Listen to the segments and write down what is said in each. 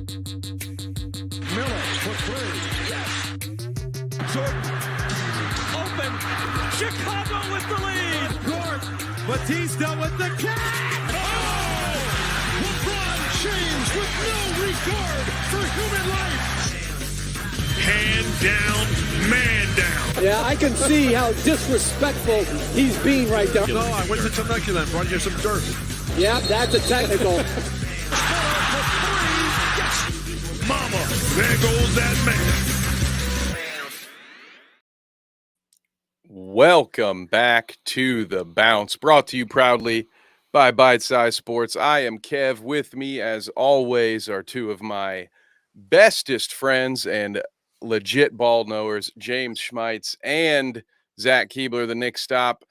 Miller for three. Yes. Jordan. Open. Chicago with the lead. Court. Batista with the catch. Oh! LeBron James with no regard for human life. Hand down, man down. Yeah, I can see how disrespectful he's being right now. No, I went to Temecula and brought you some dirt. Yeah, that's a technical. Mama, there goes that man. Welcome back to The Bounce, brought to you proudly by Bite Size Sports. I am Kev. With me, as always, are two of my bestest friends and legit ball knowers, James Schmeitz and Zach Keebler, the Knicks stop.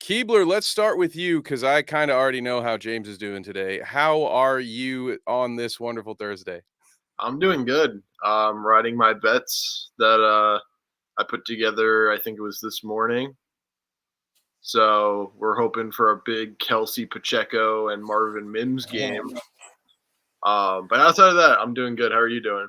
Keebler, let's start with you because I kind of already know how James is doing today. How are you on this wonderful Thursday? I'm doing good. Riding my bets that I put together, I think it was this morning. So we're hoping for a big Kelsey Pacheco and Marvin Mims game. But outside of that, I'm doing good. How are you doing?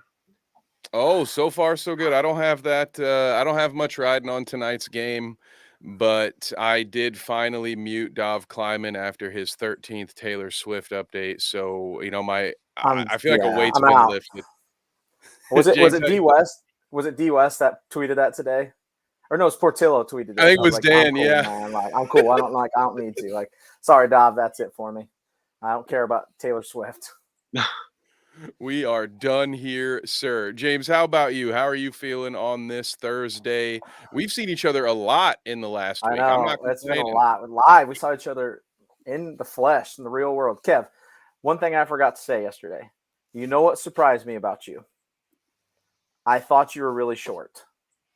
Oh, so far so good. I don't have that. I don't have much riding on tonight's game, but I did finally mute Dov Kleiman after his 13th Taylor Swift update. So, you know, I feel like a weight's been lifted. Was it D West? Was it D West that tweeted that today? Or no, it's Portillo tweeted it. I think it was like, Dan. I'm cool, yeah, man. I'm cool. I don't need to. Like, sorry, Dov, that's it for me. I don't care about Taylor Swift. We are done here, sir. James, how about you? How are you feeling on this Thursday? We've seen each other a lot in the last week. I know. It's been a lot. Live, we saw each other in the flesh, in the real world. Kev, one thing I forgot to say yesterday. You know what surprised me about you? I thought you were really short.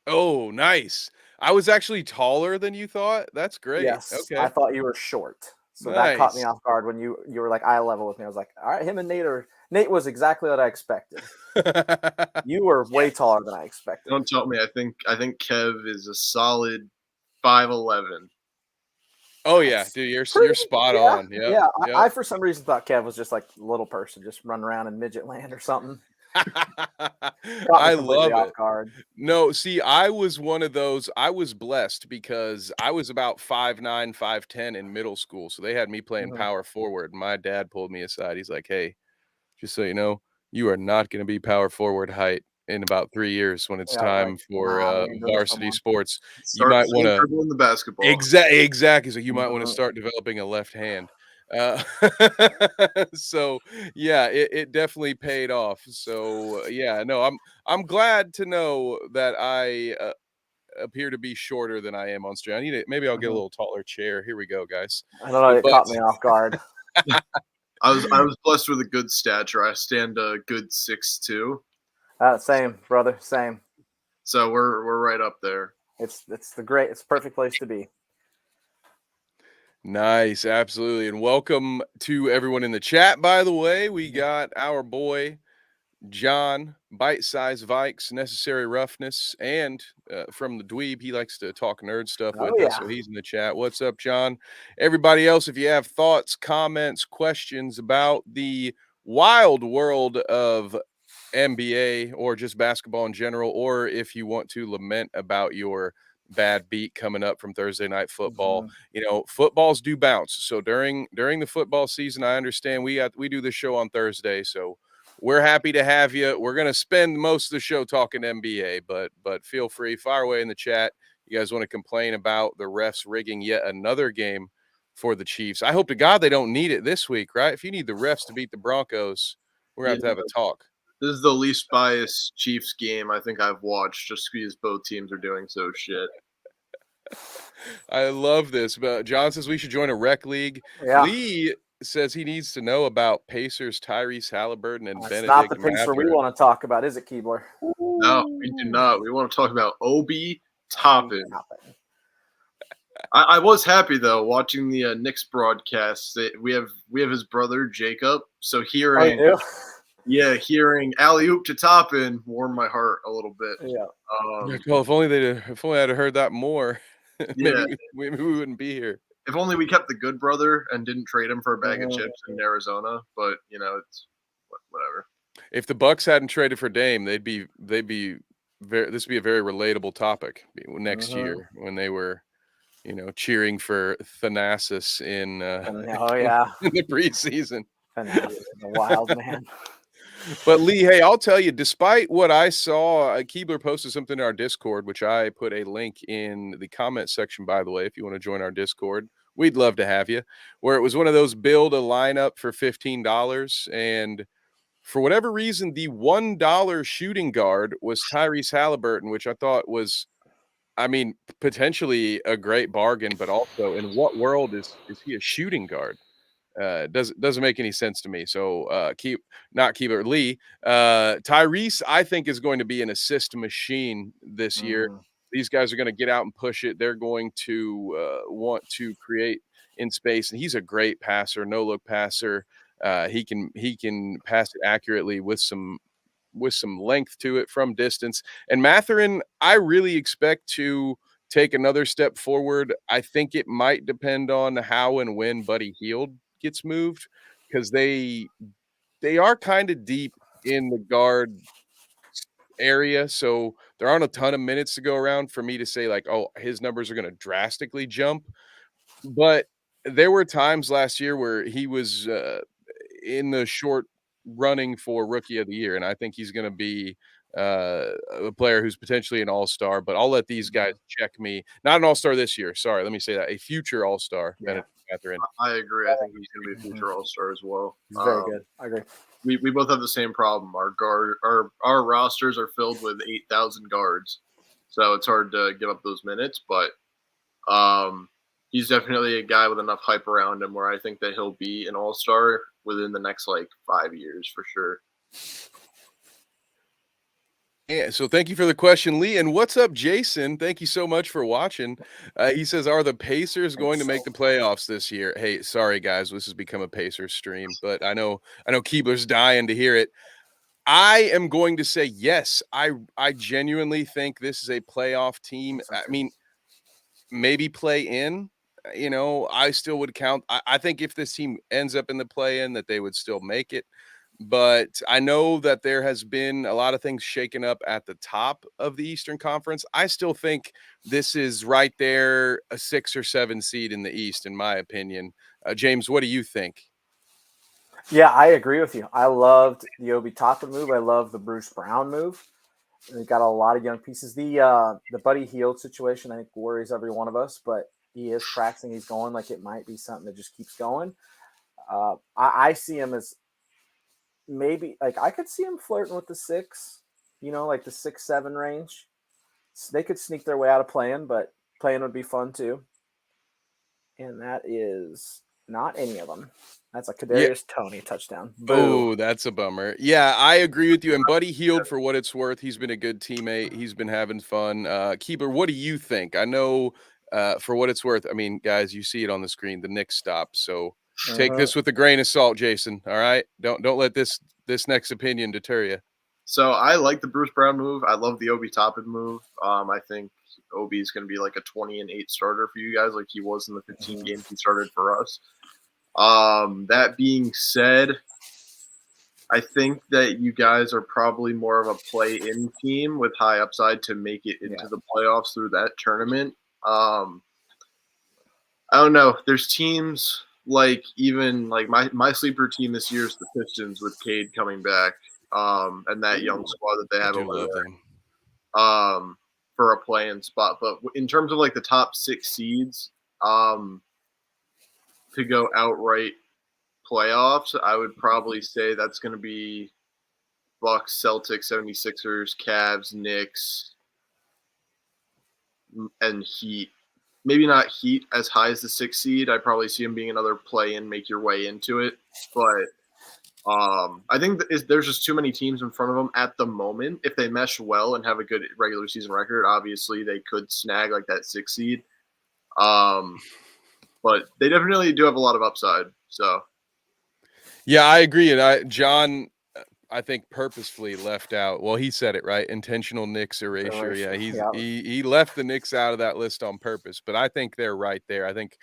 Oh, nice. I was actually taller than you thought. That's great. Yes, okay. I thought you were short. So that caught me off guard when you were like eye level with me. I was like, all right, him and Nate was exactly what I expected. You were way taller than I expected. Don't tell me. I think Kev is a solid 5'11". Oh yeah, dude, you're spot on. Yep. Yeah. Yep. I for some reason thought Kev was just like a little person, just running around in midget land or something. I love it. Guard. No, see, I was one of those. I was blessed because I was about 5'9", 5'10" in middle school. So they had me playing power forward. My dad pulled me aside. He's like, hey, just so you know, you are not going to be power forward height in about 3 years when it's time for varsity sports. You might want to dribble in the basketball. Exactly. So you might want to start developing a left hand. So yeah, it definitely paid off. So yeah, no, I'm glad to know that I appear to be shorter than I am on stream. Maybe I'll get a little taller chair. Here we go, guys. I don't know. It caught me off guard. I was blessed with a good stature. I stand a good 6'2". Same, brother. Same. So we're right up there. It's the perfect place to be. Nice, absolutely. And welcome to everyone in the chat, by the way. We got our boy John, Bite Size Vikes, Necessary Roughness, and from the Dweeb, he likes to talk nerd stuff with us, so he's in the chat. What's up, John? Everybody else, if you have thoughts, comments, questions about the wild world of NBA or just basketball in general, or if you want to lament about your bad beat coming up from Thursday night football, you know, footballs do bounce. So during the football season, I understand we do this show on Thursday, so we're happy to have you. We're going to spend most of the show talking NBA, but feel free, fire away in the chat. You guys want to complain about the refs rigging yet another game for the Chiefs? I hope to God they don't need it this week, right? If you need the refs to beat the Broncos, we're going to have a talk. This is the least biased Chiefs game I think I've watched, just because both teams are doing so shit. I love this. But John says we should join a rec league. Yeah. Lee says he needs to know about Pacers, Tyrese Halliburton, and Benedict. Not the Pacer we want to talk about, is it, Keebler? No, we do not. We want to talk about Obi Toppin. I was happy though watching the Knicks broadcast. We have his brother Jacob, so hearing alley-oop to Toppin warmed my heart a little bit. Yeah. Well, if only I'd heard that more, maybe we wouldn't be here. If only we kept the good brother and didn't trade him for a bag of chips in Arizona. But you know, it's whatever. If the Bucks hadn't traded for Dame, they'd be very, this would be a very relatable topic next year when they were, cheering for Thanasis in Oh yeah, in the preseason. Thanasis is a wild man. But Lee, hey, I'll tell you, despite what I saw, Keebler posted something in our Discord, which I put a link in the comment section, by the way, if you want to join our Discord. We'd love to have you, where it was one of those build a lineup for $15. And for whatever reason, the $1 shooting guard was Tyrese Halliburton, which I thought was, potentially a great bargain, but also in what world is he a shooting guard? Doesn't make any sense to me. So Lee. Tyrese, I think, is going to be an assist machine this year. These guys are going to get out and push it. They're going to want to create in space, and he's a great passer, no look passer. He can pass it accurately with some length to it from distance. And Mathurin, I really expect to take another step forward. I think it might depend on how and when Buddy Hield gets moved, because they are kind of deep in the guard area, so there aren't a ton of minutes to go around for me to say like, oh, his numbers are going to drastically jump. But there were times last year where he was in the short running for Rookie of the Year, and I think he's going to be a player who's potentially an all-star. But I'll let these guys check me. Not an all-star this year. Sorry, let me say that. A future all-star. Yeah. I agree. I think he's going to be a future all-star as well. He's very good. I agree. We both have the same problem. Our rosters are filled with 8,000 guards, so it's hard to give up those minutes. But he's definitely a guy with enough hype around him where I think that he'll be an all-star within the next 5 years for sure. Yeah, so thank you for the question, Lee. And what's up, Jason? Thank you so much for watching. He says, are the Pacers going to make the playoffs this year? Hey, sorry, guys. This has become a Pacers stream, but I know Keebler's dying to hear it. I am going to say yes. I genuinely think this is a playoff team. I mean, maybe play in. I still would count. I think if this team ends up in the play-in, that they would still make it. But I know that there has been a lot of things shaken up at the top of the Eastern Conference. I still think this is right there, a 6 or 7 seed in the East, in my opinion. James, what do you think? Yeah, I agree with you. I loved the Obi Toppin move. I love the Bruce Brown move. They've got a lot of young pieces. The Buddy Hield situation, I think, worries every one of us, but he is practicing. He's going like it might be something that just keeps going. I see him as maybe I could see him flirting with the 6, like the 6-7 range. So they could sneak their way out of playing, but playing would be fun too. And that is not any of them. That's a Kadarius Toney touchdown. Oh, that's a bummer. Yeah, I agree with you. And Buddy Hield, for what it's worth, he's been a good teammate. He's been having fun. Keeper, what do you think? I know, for what it's worth, guys, you see it on the screen, the Knicks stop. So take this with a grain of salt, Jason. All right, don't let this next opinion deter you. So I like the Bruce Brown move. I love the Obi Toppin move. I think Obi is going to be like a 20-8 starter for you guys, like he was in the 15 games he started for us. That being said, I think that you guys are probably more of a play-in team with high upside to make it into the playoffs through that tournament. I don't know. There's teams like my sleeper team this year is the Pistons with Cade coming back, and that young squad that they have over there, for a play-in spot. But in terms of the top 6 seeds, to go outright playoffs, I would probably say that's going to be Bucks, Celtics, 76ers, Cavs, Knicks, and Heat. Maybe not Heat as high as the 6th seed. I probably see them being another play-in, make your way into it. But I think there's just too many teams in front of them at the moment. If they mesh well and have a good regular season record, obviously they could snag that 6th seed. But they definitely do have a lot of upside. So, yeah, I agree. And John, I think, purposefully left out. Well, he said it right. Intentional Knicks erasure. Yeah, he left the Knicks out of that list on purpose. But I think they're right there. I think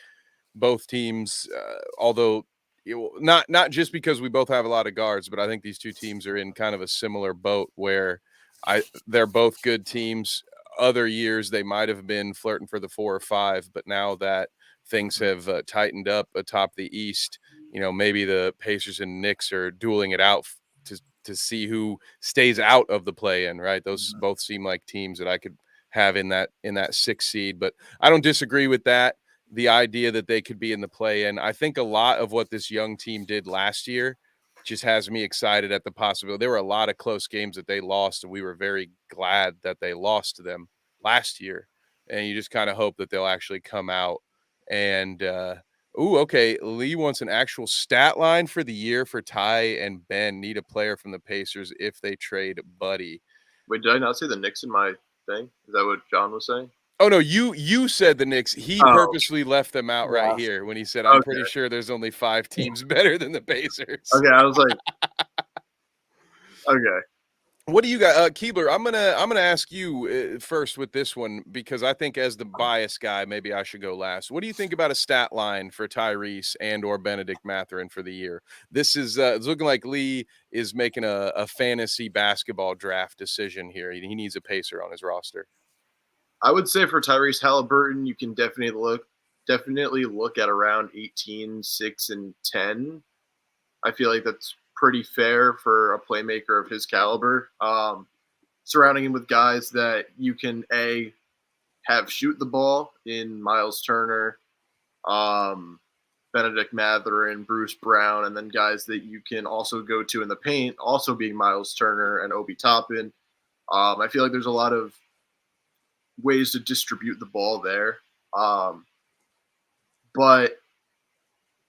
both teams, although not just because we both have a lot of guards, but I think these two teams are in kind of a similar boat where they're both good teams. Other years they might have been flirting for the 4 or 5, but now that things have tightened up atop the East, maybe the Pacers and Knicks are dueling it out to see who stays out of the play-in, right? Those both seem like teams that I could have in that 6 seed, but I don't disagree with that. The idea that they could be in the play-in. I think a lot of what this young team did last year just has me excited at the possibility. There were a lot of close games that they lost, and we were very glad that they lost to them last year. And you just kind of hope that they'll actually come out and okay. Lee wants an actual stat line for the year for Ty and Ben. Need a player from the Pacers if they trade Buddy. Wait, did I not say the Knicks in my thing? Is that what John was saying? Oh, no, you said the Knicks. He purposely left them out right here when he said, I'm pretty sure there's only 5 teams better than the Pacers. Okay, I was like, okay. What do you got, Keebler? I'm gonna ask you first with this one because I think as the bias guy, maybe I should go last. What do you think about a stat line for Tyrese and or Benedict Mathurin for the year? This is it's looking like Lee is making a fantasy basketball draft decision here. He needs a Pacer on his roster. I would say for Tyrese Halliburton, you can definitely look at around 18, 6, and 10. I feel like that's pretty fair for a playmaker of his caliber. Surrounding him with guys that you can have shoot the ball in Miles Turner, Benedict Mathurin, Bruce Brown, and then guys that you can also go to in the paint, also being Miles Turner and Obi Toppin. I feel like there's a lot of ways to distribute the ball there. But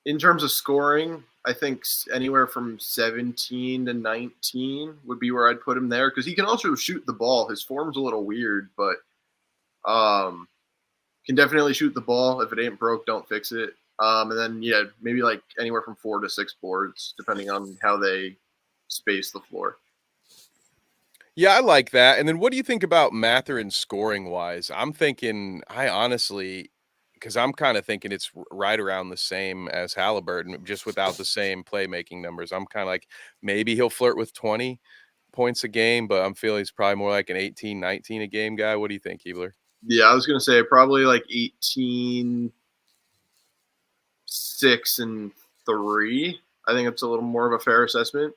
in terms of scoring, I think anywhere from 17 to 19 would be where I'd put him there because he can also shoot the ball. His form's a little weird, but can definitely shoot the ball. If it ain't broke, don't fix it. And then, maybe like anywhere from 4 to 6 boards, depending on how they space the floor. Yeah, I like that. And then what do you think about Mathurin scoring-wise? I'm thinking, because I'm kind of thinking it's right around the same as Halliburton, just without the same playmaking numbers. I'm kind of like, maybe he'll flirt with 20 points a game, but I'm feeling he's probably more like an 18, 19 a game guy. What do you think, Keebler? Yeah, I was going to say probably like 18, 6, and 3. I think it's a little more of a fair assessment.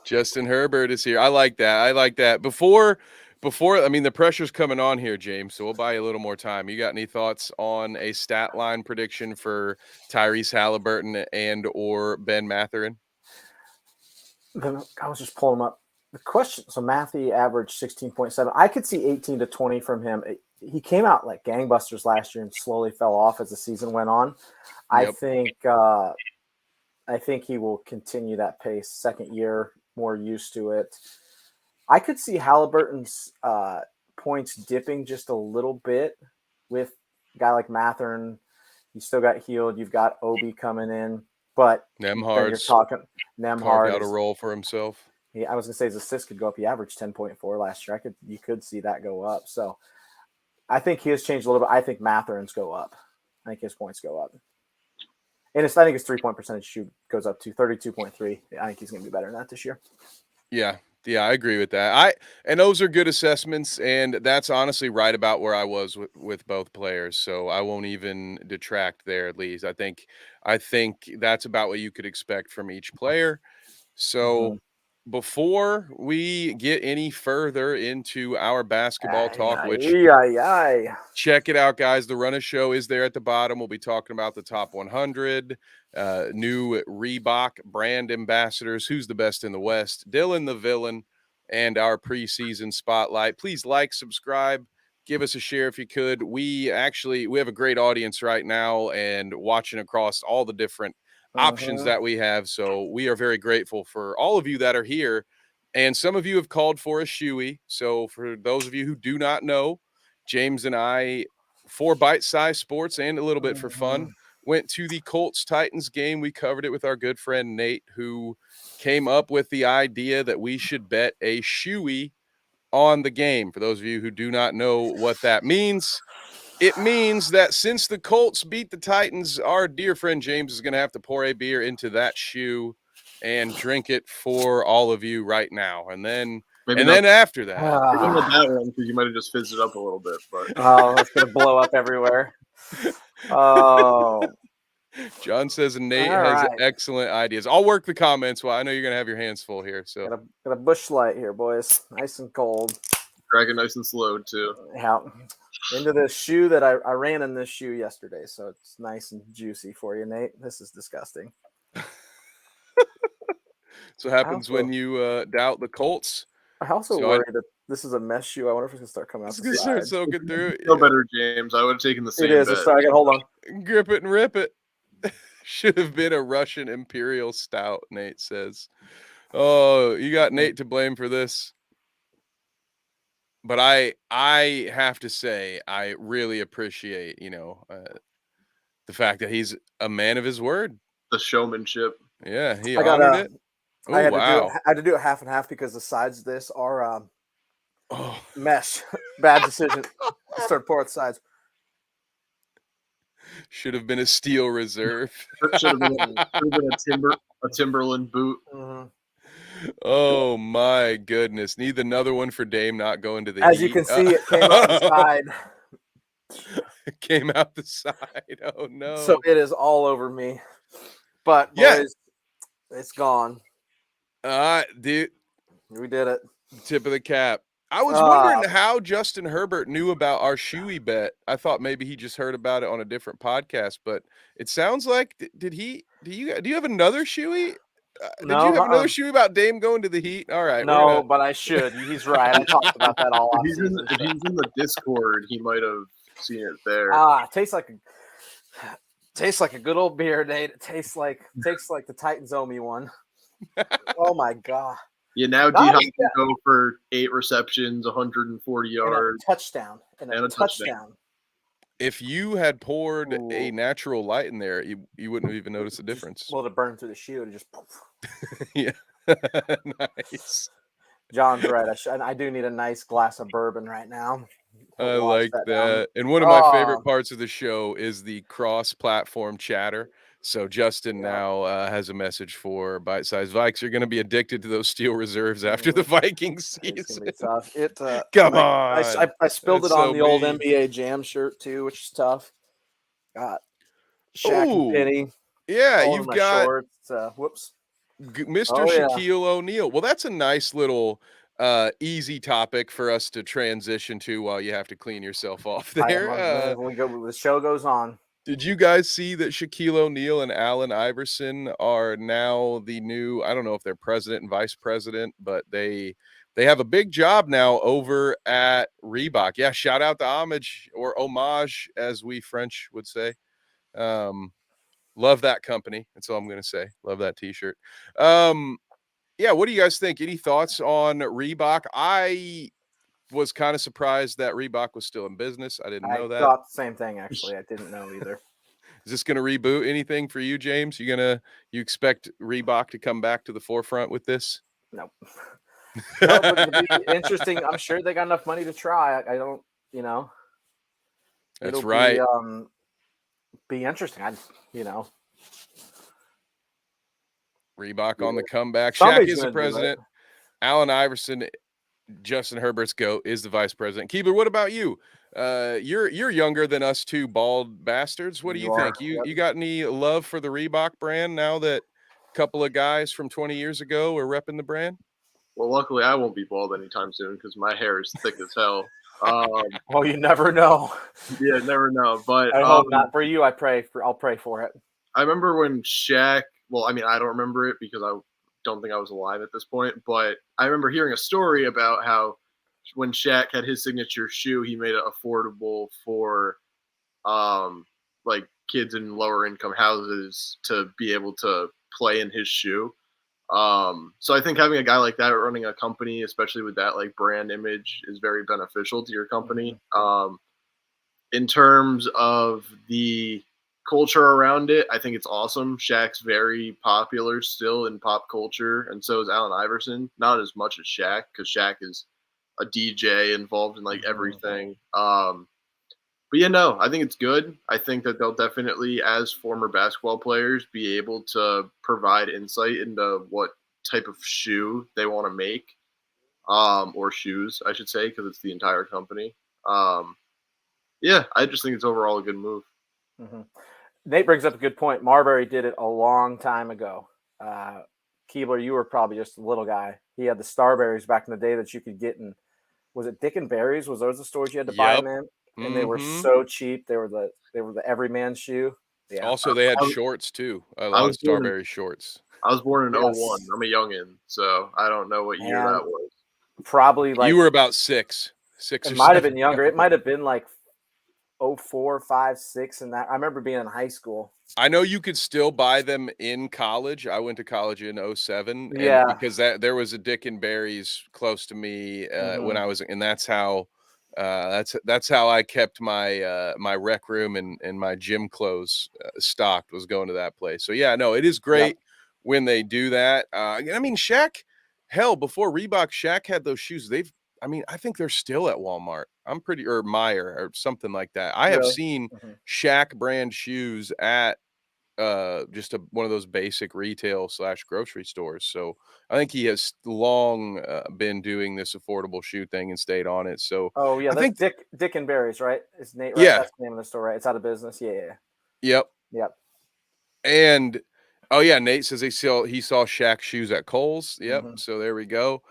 Justin Herbert is here. I like that. Before, the pressure's coming on here, James, so we'll buy you a little more time. You got any thoughts on a stat line prediction for Tyrese Halliburton and or Ben Mathurin? I was just pulling him up. The question, so Matthew averaged 16.7. I could see 18 to 20 from him. He came out like gangbusters last year and slowly fell off as the season went on. Yep. I think he will continue that pace. Second year, more used to it. I could see Halliburton's points dipping just a little bit with a guy like Mathurin. You still got Hield. You've got Obi coming in, but Nembhard's carved out a role for himself. I was gonna say his assists could go up. He averaged 10.4 last year. You could see that go up. So I think he has changed a little bit. I think Mathurin's go up. I think his points go up. And I think his 3-point percentage shoot goes up to 32.3. I think he's going to be better than that this year. Yeah, I agree with that. And those are good assessments, and that's honestly right about where I was with both players. So I won't even detract there, at least. I think that's about what you could expect from each player. So before we get any further into our basketball talk, check it out, guys. The Run of Show is there at the bottom. We'll be talking about the top 100, new Reebok brand ambassadors, who's the best in the West, Dylan the Villain, and our preseason spotlight. Please like, subscribe, give us a share if you could. We have a great audience right now and watching across all the different options that we have. So we are very grateful for all of you that are here. And some of you have called for a shoey. So for those of you who do not know, James and I, for Bite Size Sports and a little bit for fun, went to the Colts-Titans game. We covered it with our good friend Nate, who came up with the idea that we should bet a shoey on the game. For those of you who do not know what that means, It means that since the Colts beat the Titans, our dear friend James is going to have to pour a beer into that shoe and drink it for all of you right now. And then after that, maybe not that one because you might have just fizzed it up a little bit. But it's going to blow up everywhere. Oh. John says Nate All has right. excellent ideas. I'll work the comments. Well, I know you're going to have your hands full here. So Got a Busch Light here, boys. Nice and cold. crack it nice and slow too. Yeah. Into this shoe that I ran in this shoe yesterday, so it's nice and juicy for you, Nate. This is disgusting. So happens when you doubt the Colts. I also worry that this is a mesh shoe. I wonder if it's gonna start coming out the side. So good through. No better, James. I would have taken the same. It is. Bet. Sorry, hold on. Grip it and rip it. Should have been a Russian Imperial Stout, Nate says. Oh, you got Nate to blame for this. But I have to say, I really appreciate, the fact that he's a man of his word. The showmanship. Yeah, he honored it. Oh, I had to do it half and half because the sides of this are mesh. Bad decision. Start pouring the sides. Should have been a steel reserve. Should have been a Timberland boot. Mm-hmm. Oh my goodness! Need another one for Dame not going to the As heat. you can see, it came out the side. It came out the side. Oh no! So it is all over me. But boys, it's gone. Dude, we did it. Tip of the cap. I was wondering how Justin Herbert knew about our shoey bet. I thought maybe he just heard about it on a different podcast, but it sounds like do you have another shoey? Did you have another shoey about Dame going to the Heat? All right. No, but I should. He's right. I talked about that all off season. If he's in the Discord, he might have seen it there. Tastes like a good old beer, Nate. It tastes like the Titans owe me one. Oh my god. Yeah, now D-Hop can go for 8 receptions, 140 yards. And a touchdown. And a touchdown. If you had poured a natural light in there, you wouldn't have even noticed the difference. Well, to burn through the shoe and just yeah. Nice. John's right. I do need a nice glass of bourbon right now. I like that. And one of my favorite parts of the show is the cross-platform chatter. So Justin now has a message for Bite Size Vikes. You're going to be addicted to those steel reserves after the Vikings season. It's gonna be tough. Come on. I spilled it on the old NBA Jam shirt too, which is tough. Got Shaq and Penny. Yeah, you've got shorts. Whoops. Mr. Shaquille O'Neal. Well, that's a nice little easy topic for us to transition to while you have to clean yourself off there. The show goes on. Did you guys see that Shaquille O'Neal and Allen Iverson are now the new, I don't know if they're president and vice president, but they have a big job now over at Reebok. Yeah, shout out to homage, as we French would say. Love that company. That's all I'm going to say. Love that t-shirt. Yeah, what do you guys think? Any thoughts on Reebok? I was kind of surprised that Reebok was still in business. I didn't know that. I thought the same thing, actually. I didn't know either. Is this going to reboot anything for you, James? You expect Reebok to come back to the forefront with this? Nope. No, but it'll be interesting. I'm sure they got enough money to try. I don't, That's right. Be interesting. Reebok on the comeback. Shaq is the president. Allen Iverson, Justin Herbert's GOAT, is the vice president. Keebler, what about you? You're younger than us two bald bastards. What do you think? You got any love for the Reebok brand now that a couple of guys from 20 years ago are repping the brand? Well, luckily I won't be bald anytime soon because my hair is thick as hell. Well, you never know. Yeah, never know. But I hope not for you. I'll pray for it. I remember when Shaq. Well, I mean, I don't remember it because I don't think I was alive at this point. But I remember hearing a story about how when Shaq had his signature shoe, he made it affordable for, like kids in lower income houses to be able to play in his shoe. So I think having a guy like that running a company, especially with that like brand image, is very beneficial to your company. In terms of the culture around it, I think it's awesome. Shaq's very popular still in pop culture, and so is Allen Iverson. Not as much as Shaq, because Shaq is a DJ involved in like everything. But yeah, no, I think it's good. I think that they'll definitely, as former basketball players, be able to provide insight into what type of shoe they want to make, or shoes, I should say, because it's the entire company. Yeah, I just think it's overall a good move. Mm-hmm. Nate brings up a good point. Marbury did it a long time ago. Keebler, you were probably just a little guy. He had the Starberries back in the day that you could get in. Was it Dick and Berries? Was those the stores you had to buy them in? And they were so cheap. They were the everyman shoe. Yeah. Also, they had shorts too. A lot of Starberry shorts. I was born in 01. I'm a youngin, so I don't know what year that was. Probably like you were about six. It might have been younger. It might have been like 04, 5, 6, and that. I remember being in high school. I know you could still buy them in college. I went to college in 07. Yeah. Because there was a Dick and Berry's close to me when I was, and that's how I kept my my rec room and my gym clothes stocked, was going to that place. So yeah, no, it is great when they do that. I mean, Shaq, hell, before Reebok, Shaq had those shoes. I think they're still at Walmart. Or Meijer or something like that. I have seen Shaq brand shoes at just one of those basic retail / grocery stores. So I think he has long been doing this affordable shoe thing and stayed on it. So I think Dick and Berries, right? It's Nate, right? Yeah, that's the name of the store, right? It's out of business. Yeah. Yep. And Nate says he saw Shaq shoes at Kohl's. Yep. So there we go.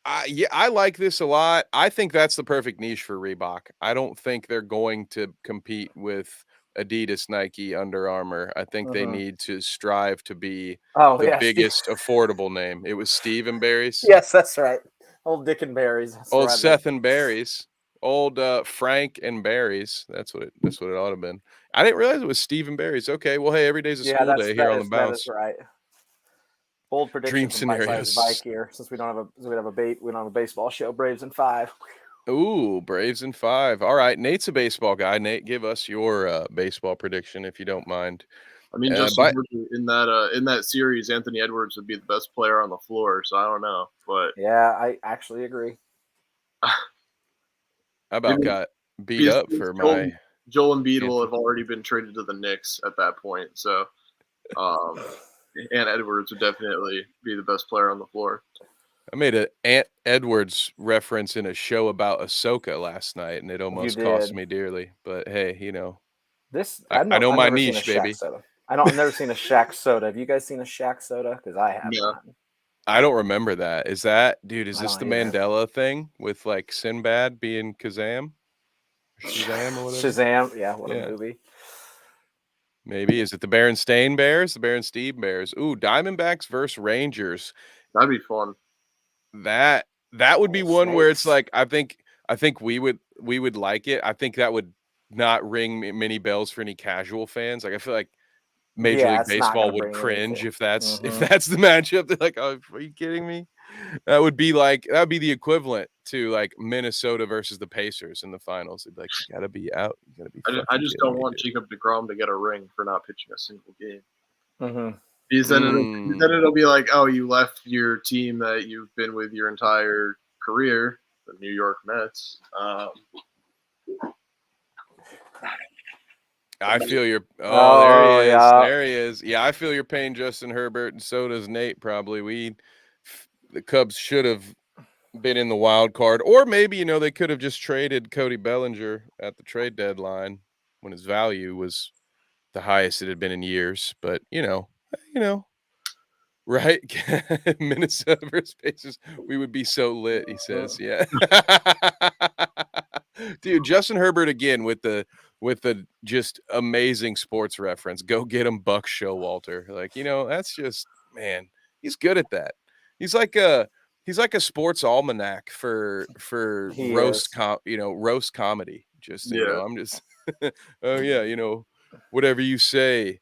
I like this a lot. I think that's the perfect niche for Reebok. I don't think they're going to compete with Adidas, Nike, Under Armour. I think they need to strive to be the biggest affordable name. It was Steve and Berries. Yes, that's right. Old Dick and Berries. Old Seth and Berries. Old Frank and Berries. That's what it ought to have been. I didn't realize it was Steve and Berries. Okay, well, hey, every day's a school day here on the bounce. That's right. Bold prediction Dream from scenarios. Vike here, since we don't have a baseball show. Braves in 5. Ooh, Braves in 5. All right, Nate's a baseball guy. Nate, give us your baseball prediction if you don't mind. I mean, in that series, Anthony Edwards would be the best player on the floor. So I don't know, but yeah, I actually agree. How about got beat up for my Joel Embiid will have already been traded to the Knicks at that point. So, and Edwards would definitely be the best player on the floor. I made an Ant Edwards reference in a show about Ahsoka last night, and it almost cost me dearly. But hey, I know my niche, baby. I've never seen a Shaq soda. Have you guys seen a Shaq soda? Because I have. Yeah. I don't remember that. Is this the Mandela thing with like Sinbad being Shazam or whatever? Shazam, yeah, what a movie. Maybe. Is it the Berenstain Bears? The Berenstein Bears. Ooh, Diamondbacks versus Rangers. That'd be fun. That would be one where it's like I think we would like it. I think that would not ring many bells for any casual fans. Like I feel like Major League Baseball would cringe if that's the matchup. They're like, "Oh, are you kidding me?" That would be the equivalent to like Minnesota versus the Pacers in the finals. It'd be like, you gotta be out. You gotta be. I just don't want Jacob deGrom to get a ring for not pitching a single game. Mm-hmm. Because then it'll be like, oh, you left your team that you've been with your entire career, the New York Mets. I feel your there he is. Yeah. There he is. Yeah, I feel your pain, Justin Herbert, and so does Nate. Probably the Cubs should have been in the wild card, or maybe they could have just traded Cody Bellinger at the trade deadline when his value was the highest it had been in years. But right? Minnesota versus Pacers, we would be so lit. He says, yeah. Dude, Justin Herbert again with the just amazing sports reference. Go get him, Buck Showalter. Like, that's just, man, he's good at that. He's like a sports almanac for roast comedy. Just I'm just whatever you say,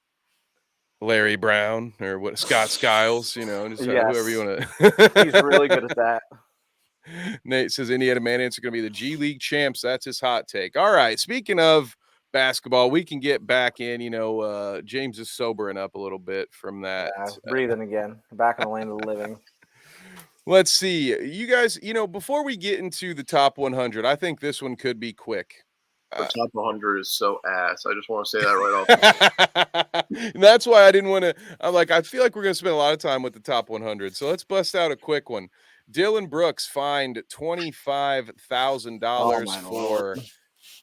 Larry Brown or what Scott Skiles, whoever you want to. He's really good at that. Nate says Indiana Mandates are going to be the G League champs. That's his hot take. All right. Speaking of basketball, we can get back in. James is sobering up a little bit from that. Breathing again. Back in the land of the living. Let's see. You guys, before we get into the top 100, I think this one could be quick. But top 100 is so ass. I just want to say that right off. And that's why I didn't want to. I'm like, I feel like we're going to spend a lot of time with the top 100. So let's bust out a quick one. Dylan Brooks fined $25,000 for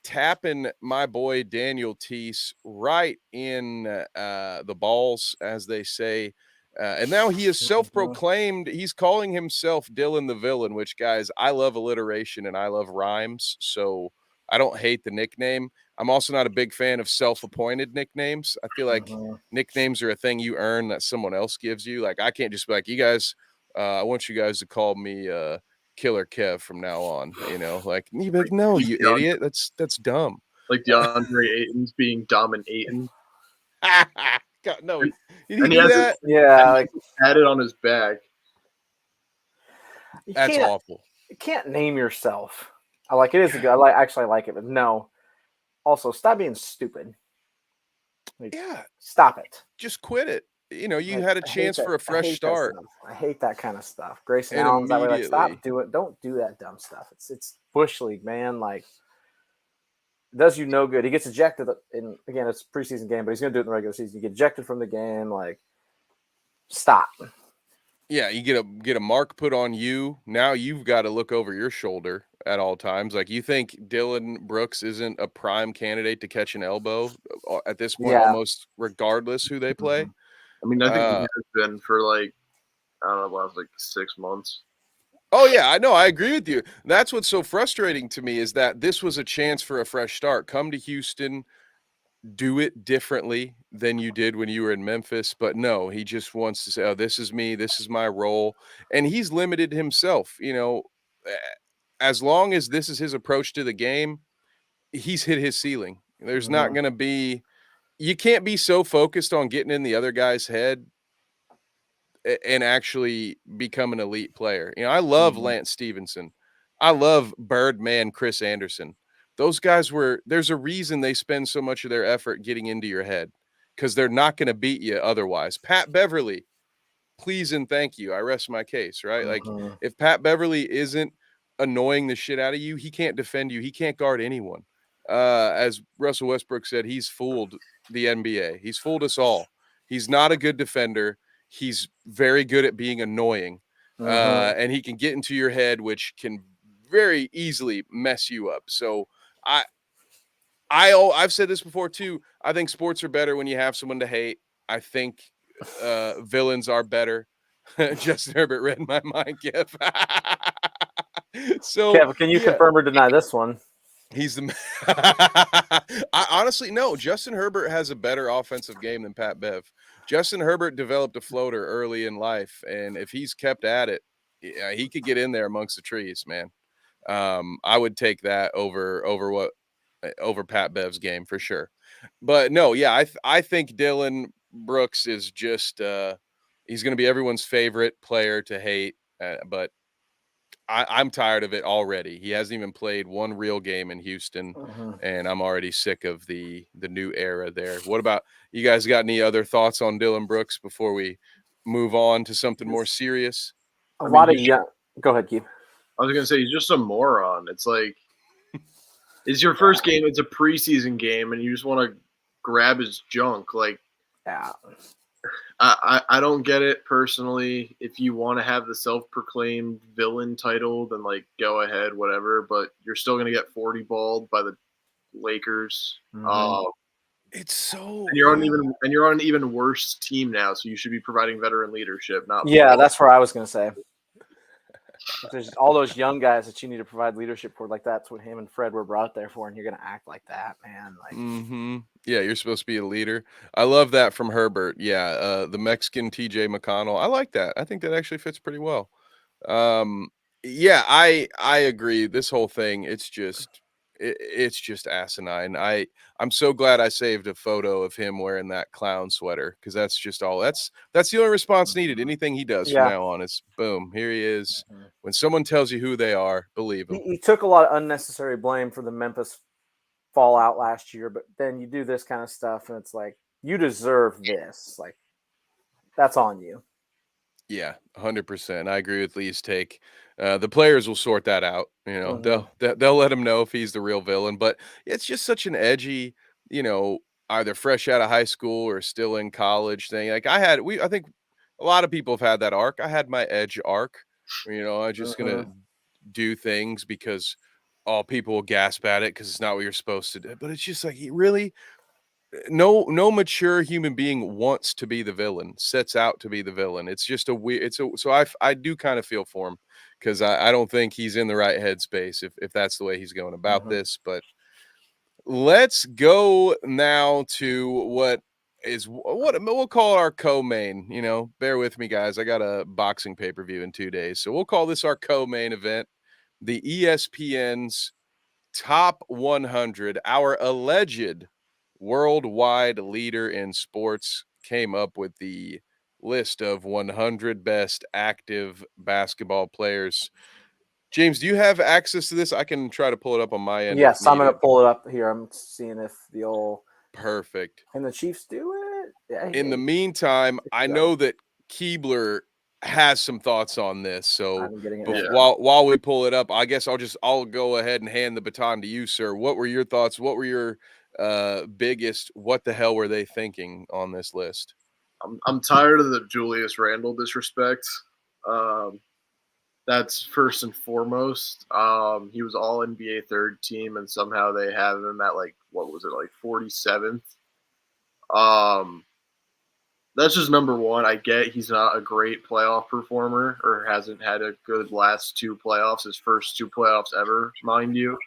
tapping my boy Daniel Teese right in the balls, as they say. And now he is self-proclaimed. He's calling himself Dylan the Villain, which, guys, I love alliteration and I love rhymes. So I don't hate the nickname. I'm also not a big fan of self-appointed nicknames. I feel like nicknames are a thing you earn that someone else gives you. Like, I can't just be like, you guys, I want you guys to call me Killer Kev from now on. You know, like, you'd be like, no, you idiot. That's dumb. Like DeAndre Ayton's being Dominating. God, no, did he do that? Yeah, like had it on his back. That's awful. You can't name yourself. I like it is a good. I like it, but no. Also, stop being stupid. Like, Yeah, stop it. Just quit it. You know, you had a chance for a fresh start. I hate that kind of stuff. Grayson Allen's that way. Like, stop doing. Don't do that dumb stuff. It's Bush League, man. Like, it does you no good. He gets ejected. In again, it's a preseason game, but he's going to do it in the regular season. You get ejected from the game. Like, stop. Yeah, you get a mark put on you. Now you've got to look over your shoulder at all times. Like, you think Dylan Brooks isn't a prime candidate to catch an elbow at this point, almost regardless who they play? I mean, I think he has been for like, I don't know, last like 6 months. Oh, yeah, I know. I agree with you. That's what's so frustrating to me is that this was a chance for a fresh start. Come to Houston, do it differently than you did when you were in Memphis. But no, he just wants to say, oh, this is me. This is my role. And he's limited himself. You know, as long as this is his approach to the game, he's hit his ceiling. There's not going to be – you can't be so focused on getting in the other guy's head and actually become an elite player. You know, I love Lance Stevenson. I love Birdman Chris Anderson. Those guys there's a reason they spend so much of their effort getting into your head because they're not going to beat you otherwise. Pat Beverly, please and thank you. I rest my case, right? Like, if Pat Beverly isn't annoying the shit out of you, he can't defend you. He can't guard anyone. As Russell Westbrook said, he's fooled the NBA. He's fooled us all. He's not a good defender. He's very good at being annoying, and he can get into your head, which can very easily mess you up. So I've said this before too. I think sports are better when you have someone to hate. I think villains are better. Justin Herbert read my mind, Kev. So, Kev, can you confirm or deny this one? He's the. I honestly no. Justin Herbert has a better offensive game than Pat Bev. Justin Herbert developed a floater early in life, and if he's kept at it, he could get in there amongst the trees, man. I would take that over Pat Bev's game for sure. But no, yeah, I think Dylan Brooks is just he's going to be everyone's favorite player to hate, but I'm tired of it already. He hasn't even played one real game in Houston, and I'm already sick of the new era there. What about you guys? Got any other thoughts on Dylan Brooks before we move on to something more serious? Go ahead, Keith. I was gonna say he's just a moron. It's like it's your first game. It's a preseason game, and you just want to grab his junk. Like, yeah. I don't get it personally. If you want to have the self-proclaimed villain title, then like go ahead, whatever. But you're still gonna get 40 balled by the Lakers. It's so and you're on an even worse team now, so you should be providing veteran leadership. Not that's where I was gonna say. If there's all those young guys that you need to provide leadership for, like that's what him and Fred were brought there for, and you're gonna act like that, man. Like, yeah, you're supposed to be a leader. I love that from Herbert. Yeah, the Mexican TJ McConnell. I like that. I think that actually fits pretty well. Yeah, I agree. This whole thing, it's just asinine. I'm so glad I saved a photo of him wearing that clown sweater because that's just all. That's the only response needed. Anything he does from now on is boom. Here he is. When someone tells you who they are, believe him. He took a lot of unnecessary blame for the Memphis fallout last year, but then you do this kind of stuff, and it's like you deserve this. Like that's on you. Yeah, 100%. I agree with Lee's take. The players will sort that out. You know, Mhm. they'll let him know if he's the real villain. But it's just such an edgy, you know, either fresh out of high school or still in college thing. Like I think a lot of people have had that arc. I had my edge arc. You know, I'm just gonna Mhm. do things because all people will gasp at it because it's not what you're supposed to do. But it's just like, he really, no mature human being wants to be the villain, sets out to be the villain. It's just a weird, I do kind of feel for him because I don't think he's in the right headspace if that's the way he's going about Mhm. this. But let's go now to what we'll call our co-main. You know, bear with me, guys. I got a boxing pay-per-view in 2 days, so we'll call this our co-main event, the ESPN's Top 100. Our alleged worldwide leader in sports came up with the list of 100 best active basketball players. James, do you have access to this? I can try to pull it up on my end if Yes, I'm gonna needed. pull it up here. I'm seeing if the old Perfect. can the Chiefs do it. Yeah, In the meantime, I know that Keebler has some thoughts on this. So I'm getting it Yeah. right now. while we pull it up, I guess I'll go ahead and hand the baton to you, sir. What were your thoughts? What were your biggest what the hell were they thinking on this list? I'm tired of the Julius Randle disrespect. Um, that's first and foremost. He was all NBA third team, and somehow they have him at like what was it, like 47th. That's just number one. I get he's not a great playoff performer or hasn't had a good last two playoffs, his first two playoffs ever, mind you.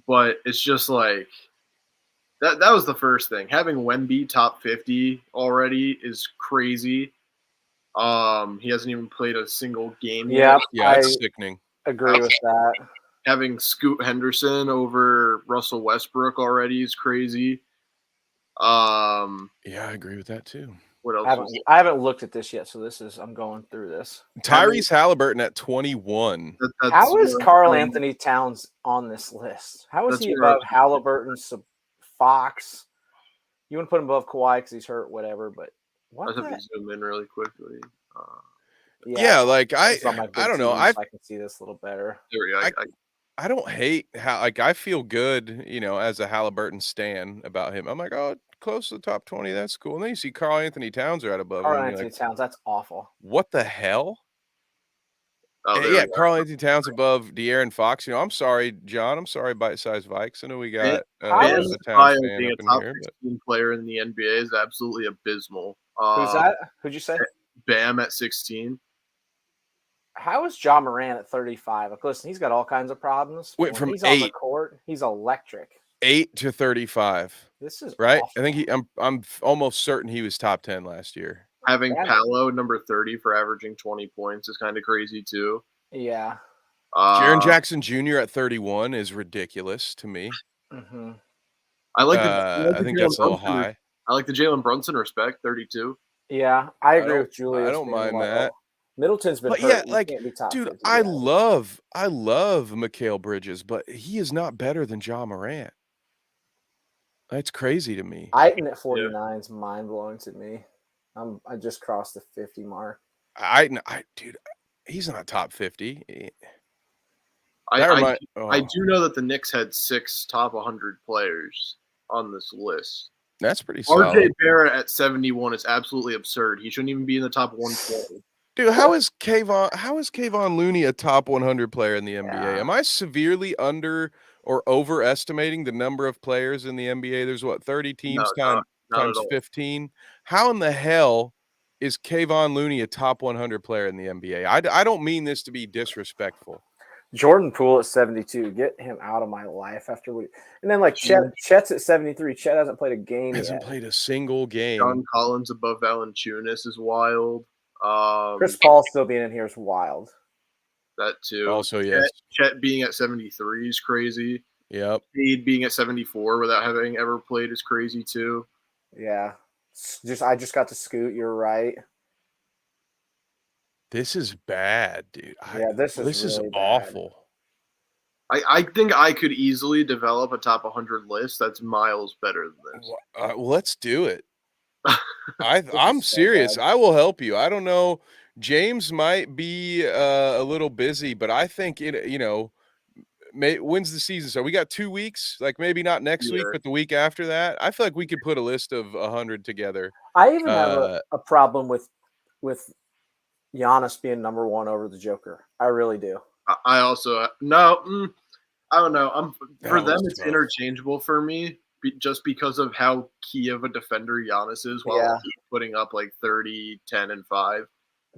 But it's just like that was the first thing. Having Wemby top 50 already is crazy. He hasn't even played a single game Yeah, yet. Yeah, I that's sickening. agree with that. Having Scoot Henderson over Russell Westbrook already is crazy. Yeah, I agree with that too. What else? I haven't looked at this yet, so I'm going through this. Tyrese Halliburton at 21. How is Karl Anthony Towns on this list? How is That's he where I above was- Halliburton, Fox? You want to put him above Kawhi because he's hurt, whatever. But I what? have to zoom in really quickly. Yeah, like it's on my big I don't know. TV, so I can see this a little better. There we go. I don't hate how, like, I feel good, you know, as a Halliburton stan about him. I'm like, oh, close to the top 20. That's cool. And then you see Karl Anthony Towns right above Karl him. And you're Anthony like, Towns, that's awful. what the hell? There Yeah, we go. Karl Anthony Towns above De'Aaron Fox. You know, I'm sorry, John. I'm sorry, Bite Size Vikes. I know we got How a is Towns Bam fan being up a in top here, but 16 player in the NBA is absolutely abysmal. Who's that? Who'd you say? Bam at 16. How is Ja Morant at 35? Like, listen, he's got all kinds of problems. Went When from he's on the 8. court, he's electric. 8 to 35. This is Right? awful. I think I'm almost certain he was top 10 last year. Having Yeah. Paolo number 30 for averaging 20 points is kind of crazy too. Yeah. Jaren Jackson Jr. at 31 is ridiculous to me. Mm-hmm. I like I think that's a little high. I like the Jalen Brunson respect, 32. Yeah, I agree don't- with Julius. I don't being mind low. that. Middleton's been But hurt. yeah, He like, can't be top dude, 50 I guy. love Mikal Bridges, but he is not better than Ja Morant. That's crazy to me. Aiton at 49 is mind blowing to me. I just crossed the 50 mark. Dude, he's not top 50. I Oh, do know that the Knicks had 6 top 100 players on this list. that's pretty solid. RJ Barrett at 71 is absolutely absurd. He shouldn't even be in the top 120. Dude, how is Kayvon Looney a top 100 player in the NBA? Yeah. Am I severely under or overestimating the number of players in the NBA? There's what, 30 teams not times at all. 15? How in the hell is Kayvon Looney a top 100 player in the NBA? I don't mean this to be disrespectful. Jordan Poole at 72. Get him out of my life after we. And then like Chet's at 73. Chet hasn't played a game Hasn't yet. played a single game. John Collins above Valanciunas is wild. Chris Paul still being in here is wild. That too. Also, yes. Chet being at 73 is crazy. Yep. Cade being at 74 without having ever played is crazy too. Yeah. I just got to Scoot. You're right. This is bad, dude. This is really bad. awful. I think I could easily develop a top 100 list that's miles better than this. Well, let's do it. I'm is so serious. bad. I will help you. I don't know. James might be a little busy, but I think when's the season? So we got 2 weeks, like maybe not next week, Yeah. but the week after that. I feel like we could put a list of 100 together. I even have Uh, a problem with Giannis being number one over the Joker. I really do. I also no. I don't know. For That them, was it's tough. interchangeable for me, just because of how key of a defender Giannis is, while Yeah. he's putting up like 30, 10, and 5.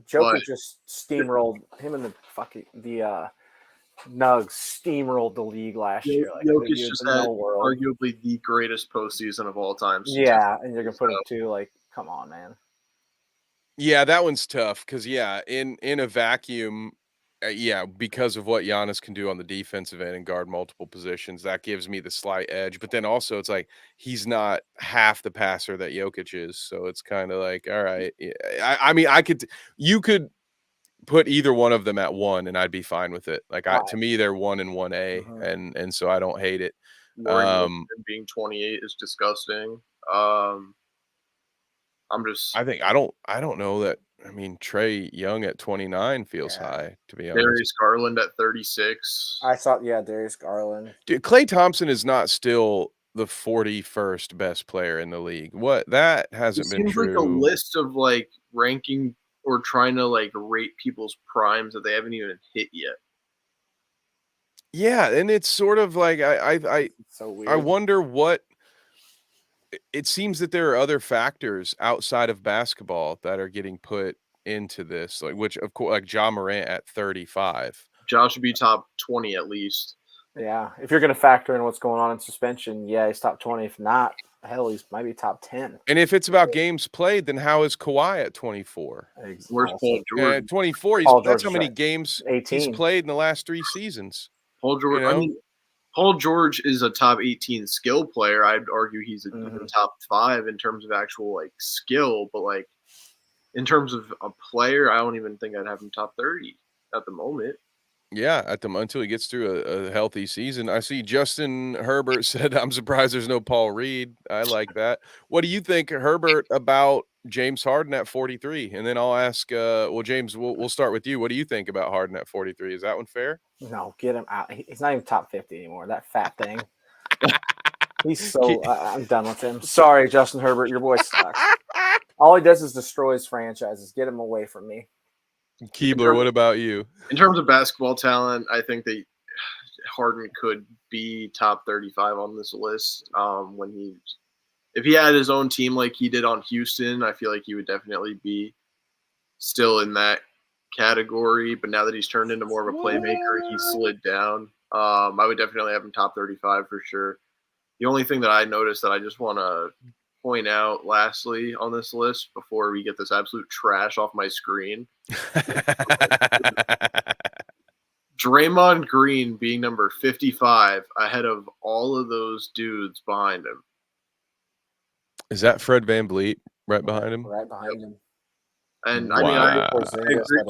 Joker But- just steamrolled him and the Nugs steamrolled the league last year. Like, Jokic he was just in had no world. arguably the greatest postseason of all time. Yeah, and you're gonna put him two. Like, come on, man. Yeah, that one's tough because in a vacuum, because of what Giannis can do on the defensive end and guard multiple positions, that gives me the slight edge. But then also, it's like he's not half the passer that Jokic is, so it's kind of like, all right. Yeah, I mean, you could put either one of them at 1, and I'd be fine with it. Like, to me, they're 1 and 1A, and so I don't hate it. Warren being 28 is disgusting. I don't know that. I mean, Trae Young at 29 feels high, to be honest. Darius Garland at 36. I thought, Darius Garland. Dude, Klay Thompson is not still the 41st best player in the league. What? That hasn't been true. Seems like a list of like ranking or trying to like rate people's primes that they haven't even hit yet. Yeah, and it's sort of like It's so weird. I wonder what. It seems that there are other factors outside of basketball that are getting put into this, like, which of course, like Ja Morant at 35. Josh should be top 20 at least. Yeah, if you're gonna factor in what's going on in suspension, he's top 20. If not, hell, he's maybe top 10. And if it's about games played, then how is Kawhi at 24? Where's Paul George? At 24, Paul that's how George is many right. games 18. he's played in the last 3 seasons. Paul George. You know? I mean, Paul George is a top 18 skill player. I'd argue he's a top 5 in terms of actual like skill, but like in terms of a player, I don't even think I'd have him top 30 at the moment. Yeah, until he gets through a healthy season. I see Justin Herbert said, "I'm surprised there's no Paul Reed." I like that. What do you think, Herbert, about James Harden at 43? And then I'll ask. James, we'll start with you. What do you think about Harden at 43? Is that one fair? No, get him out. He's not even top 50 anymore. That fat thing. He's so. I'm done with him. Sorry, Justin Herbert. Your boy sucks. All he does is destroys franchises. Get him away from me. Keebler, what about you? In terms of basketball talent, I think that Harden could be top 35 on this list. If he had his own team like he did on Houston, I feel like he would definitely be still in that category. But now that he's turned into more of a playmaker, he's slid down. I would definitely have him top 35 for sure. The only thing that I noticed that I just want to point out lastly on this list before we get this absolute trash off my screen. Draymond Green being number 55 ahead of all of those dudes behind him. Is that Fred VanVleet right behind him? Right behind him. And Wow.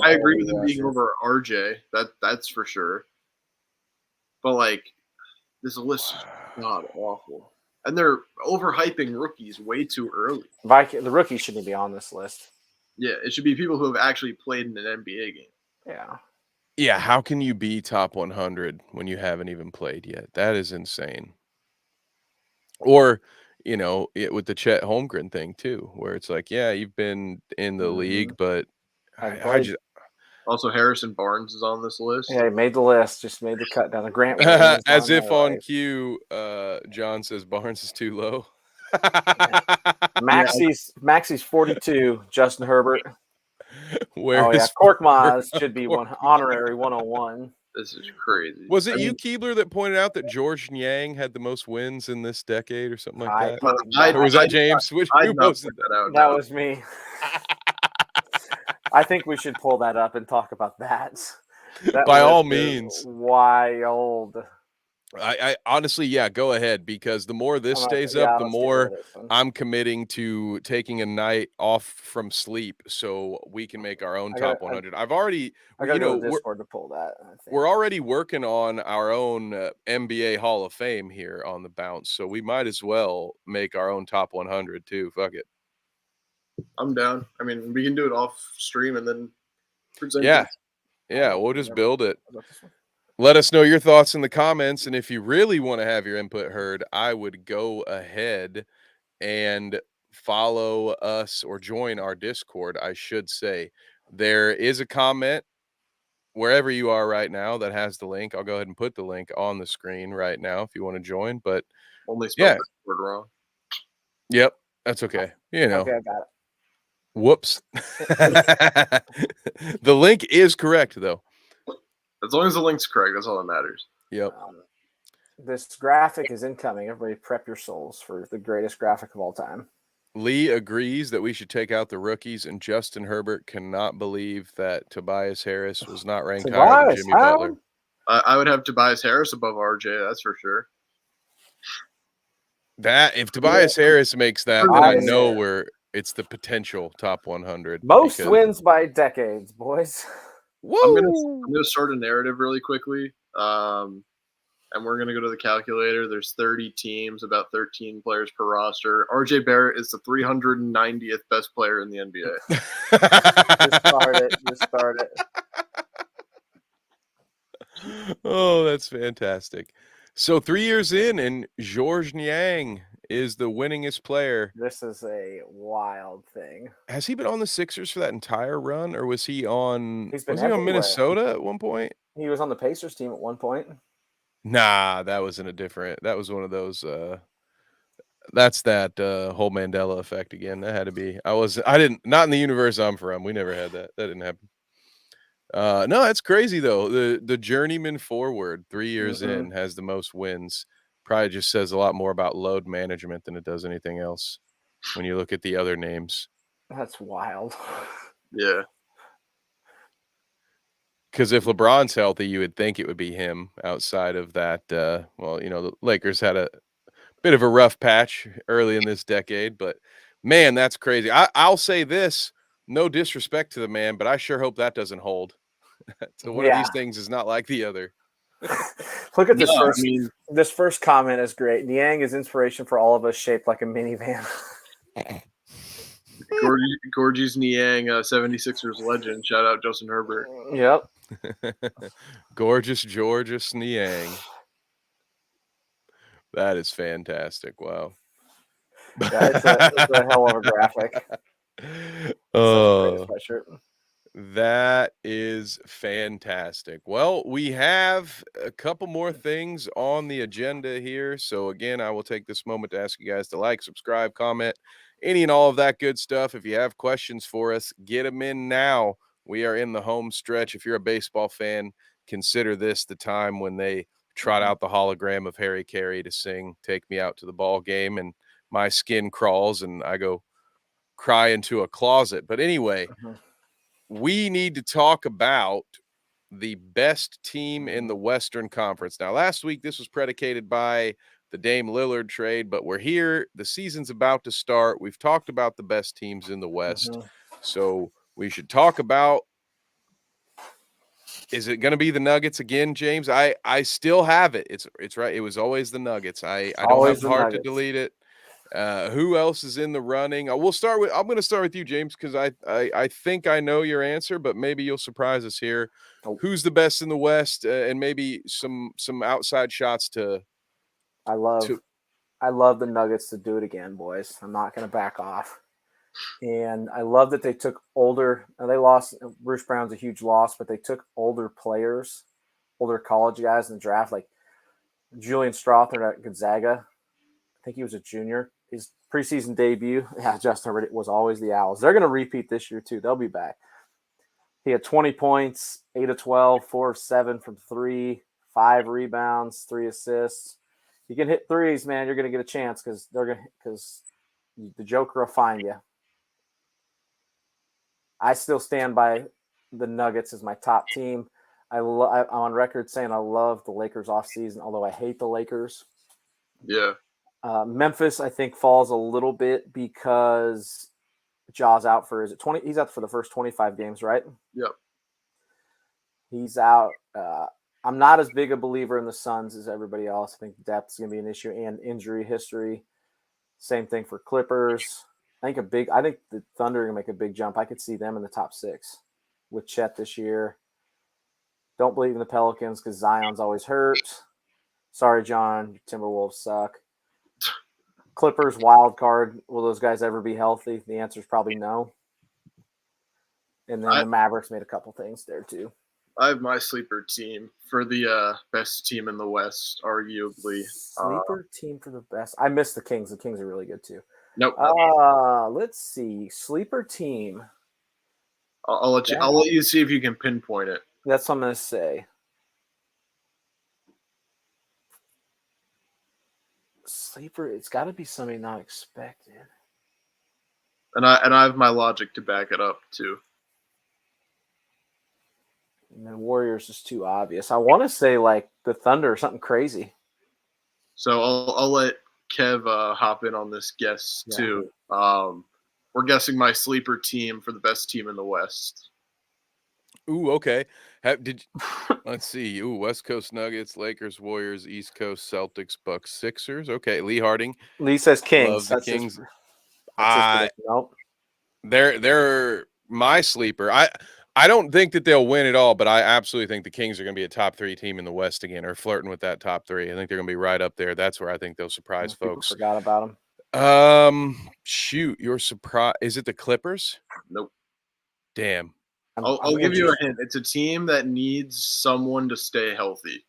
I agree with him being over RJ. That's for sure. But like, this list is god awful. And they're overhyping rookies way too early. The rookies shouldn't be on this list. Yeah, it should be people who have actually played in an NBA game. Yeah. Yeah, how can you be top 100 when you haven't even played yet? That is insane. Or, with the Chet Holmgren thing too, where it's like, yeah, you've been in the league, but I just. Also, Harrison Barnes is on this list. Yeah, he made the list. Just made the cut down. The Grant. As if on cue, John says Barnes is too low. Maxi's 42. Justin Herbert. Where is Cork Maz should be honorary 101. This is crazy. Was it you, Keebler, that pointed out that George Niang had the most wins in this decade or something like that? Or was that James? Who posted that? That was me. I think we should pull that up and talk about that. By all means. Wild. I honestly, go ahead, because the more this stays up, the more I'm committing to taking a night off from sleep so we can make our own top 100. I got to go to Discord to pull that. We're already working on our own NBA Hall of Fame here on the Bounce, so we might as well make our own top 100 too. Fuck it. I'm down. I mean, we can do it off stream and then present. Yeah. it. Yeah, we'll just build it. How about this one? Let us know your thoughts in the comments. And if you really want to have your input heard, I would go ahead and follow us or join our Discord, I should say. There is a comment wherever you are right now that has the link. I'll go ahead and put the link on the screen right now if you want to join. But Only spelled yeah. that word wrong. Yep, that's okay. You know, Okay, I got it. whoops. The link is correct, though. As long as the link's correct, that's all that matters. Yep. This graphic is incoming. Everybody prep your souls for the greatest graphic of all time. Lee agrees that we should take out the rookies, and Justin Herbert cannot believe that Tobias Harris was not ranked higher than Jimmy Butler. I would have Tobias Harris above RJ, that's for sure. That if Tobias Harris makes that, then I know it's the potential top 100. Most wins by decades, boys. Woo! I'm gonna start a narrative really quickly. And we're going to go to the calculator. There's 30 teams, about 13 players per roster. RJ Barrett is the 390th best player in the NBA. Just start it. Oh, that's fantastic. So 3 years in, and Georges Niang is the winningest player. This is a wild thing. Has he been on the Sixers for that entire run, or was he on? He's been Was he on everywhere. Minnesota at one point? He was on the Pacers team at one point. Nah, that wasn't a different. That was one of those. That's that whole Mandela effect again. That had to be. Not in the universe I'm from. We never had that. That didn't happen. No, that's crazy though. The journeyman forward 3 years in has the most wins. Probably just says a lot more about load management than it does anything else. When you look at the other names, that's wild. Yeah. Because if LeBron's healthy, you would think it would be him outside of that. Well, you know, the Lakers had a bit of a rough patch early in this decade, but man, that's crazy. I'll say this, no disrespect to the man, but I sure hope that doesn't hold. So one of these things is not like the other. Look at this this first comment is great. Niang is inspiration for all of us, shaped like a minivan. Gorgeous Niang, 76ers legend. Shout out Justin Herbert. Yep. Gorgeous Niang. That is fantastic. Wow. It's a hell of a graphic. That is fantastic. Well, we have a couple more things on the agenda here. So again, I will take this moment to ask you guys to like, subscribe, comment, any and all of that good stuff. If you have questions for us, get them in now. We are in the home stretch. If you're a baseball fan, consider this the time when they trot out the hologram of Harry Carey to sing "Take Me Out to the Ball Game," and my skin crawls and I go cry into a closet. But anyway, we need to talk about the best team in the Western Conference. Now, last week, this was predicated by the Dame Lillard trade, but we're here. The season's about to start. We've talked about the best teams in the West. So we should talk about, is it going to be the Nuggets again, James? I still have it. It's right. It was always the Nuggets. I don't have the heart to delete it. Who else is in the running? I'm going to start with you, James, because I think I know your answer, but maybe you'll surprise us here. Who's the best in the West, and maybe some outside shots to. I love the Nuggets to do it again, boys. I'm not going to back off. And I love that they took older. They lost. Bruce Brown's a huge loss, but they took older players, older college guys in the draft, like Julian Strawther at Gonzaga. I think he was a junior. His preseason debut, Justin Herbert was always the Owls. They're going to repeat this year too. They'll be back. He had 20 points, 8 of 12, 4 of 7 from 3, 5 rebounds, 3 assists. You can hit threes, man. You're going to get a chance because the Joker will find you. I still stand by the Nuggets as my top team. I'm on record saying I love the Lakers offseason, although I hate the Lakers. Yeah. Memphis, I think, falls a little bit because Ja's out for, is it 20? He's out for the first 25 games, right? Yep. He's out. I'm not as big a believer in the Suns as everybody else. I think depth is going to be an issue and injury history. Same thing for Clippers. I think the Thunder are gonna make a big jump. I could see them in the top 6 with Chet this year. Don't believe in the Pelicans because Zion's always hurt. Sorry, John. Timberwolves suck. Clippers wild card. Will those guys ever be healthy? The answer is probably no. And then the Mavericks made a couple things there too. I have my sleeper team for the best team in the West, arguably. Sleeper team for the best. I miss the Kings. The Kings are really good too. Nope. Let's see. Sleeper team. I'll let you see if you can pinpoint it. That's what I'm gonna say. Sleeper. It's got to be somebody not expected. And I have my logic to back it up too. And then Warriors is too obvious. I want to say like the Thunder or something crazy. So I'll let Kev hop in on this guess too. We're guessing my sleeper team for the best team in the West. Ooh, okay. Let's see. Ooh, West Coast Nuggets, Lakers, Warriors, East Coast Celtics, Bucks, Sixers. Okay, Lee Harding. Lee says Kings. Love the Kings. Nope. They're my sleeper. I don't think that they'll win at all, but I absolutely think the Kings are going to be a top 3 team in the West again, or flirting with that top 3. I think they're going to be right up there. That's where I think they'll surprise folks. Forgot about them. Shoot, you're surprised. Is it the Clippers? Nope. Damn. I'll give you a hint. It's a team that needs someone to stay healthy.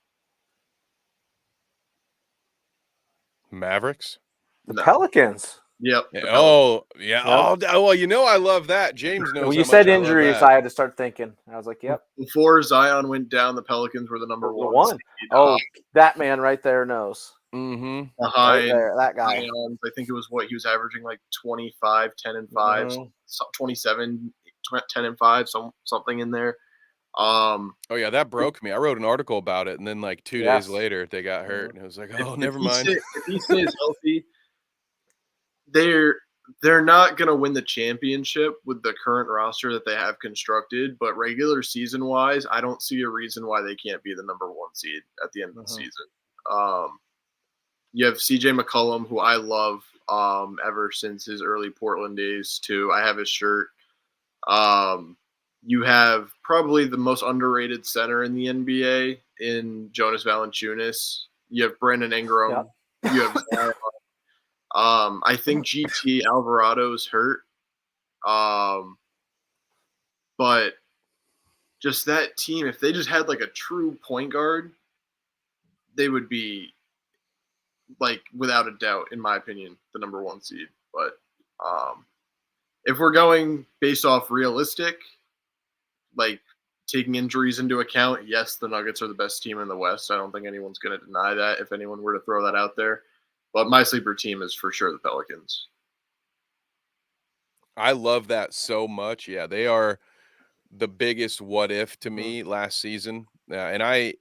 Mavericks? The Pelicans. Yep. Yeah. Oh, yeah. Yep. Oh, well, you know I love that. James knows. When you said injuries, I had to start thinking. I was like, yep. Before Zion went down, the Pelicans were the number one. Seed. Oh, that man right there knows. Mm-hmm. Behind right there, that guy. Zion, I think it was he was averaging like 25, 10 and 5, 27, 10 and 5, something in there. Oh yeah, that broke me. I wrote an article about it, and then like 2 days later, they got hurt, and it was like, never mind. If he stays healthy, they're not going to win the championship with the current roster that they have constructed, but regular season wise, I don't see a reason why they can't be the number 1 seed at the end of the season. You have CJ McCollum, who I love ever since his early Portland days too. I have his shirt. You have probably the most underrated center in the NBA in Jonas Valanciunas. You have Brandon Ingram. Yep. You have Zion. I think GT Alvarado's hurt. But just that team, if they just had like a true point guard, they would be like without a doubt, in my opinion, the number 1 seed. But if we're going based off realistic, like taking injuries into account, yes, the Nuggets are the best team in the West. I don't think anyone's going to deny that if anyone were to throw that out there. But my sleeper team is for sure the Pelicans. I love that so much. Yeah, they are the biggest what if to me last season. And I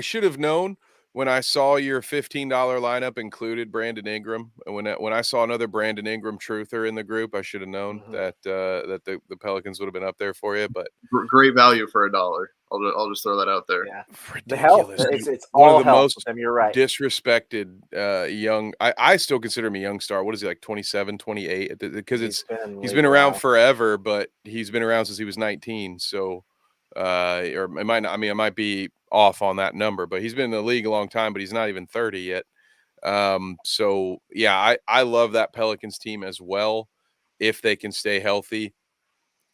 should have known when I saw your $15 lineup included Brandon Ingram. When I saw another Brandon Ingram truther in the group, I should have known that the Pelicans would have been up there for you. But great value for $1. I'll just throw that out there. Yeah, the help. It's all of the most you're right. Disrespected young. I still consider him a young star. What is he, like 27, 28? Because he's been around forever, but he's been around since he was 19. So, or it might not. I mean, I might be off on that number, but he's been in the league a long time. But he's not even 30 yet. So yeah, I love that Pelicans team as well if they can stay healthy.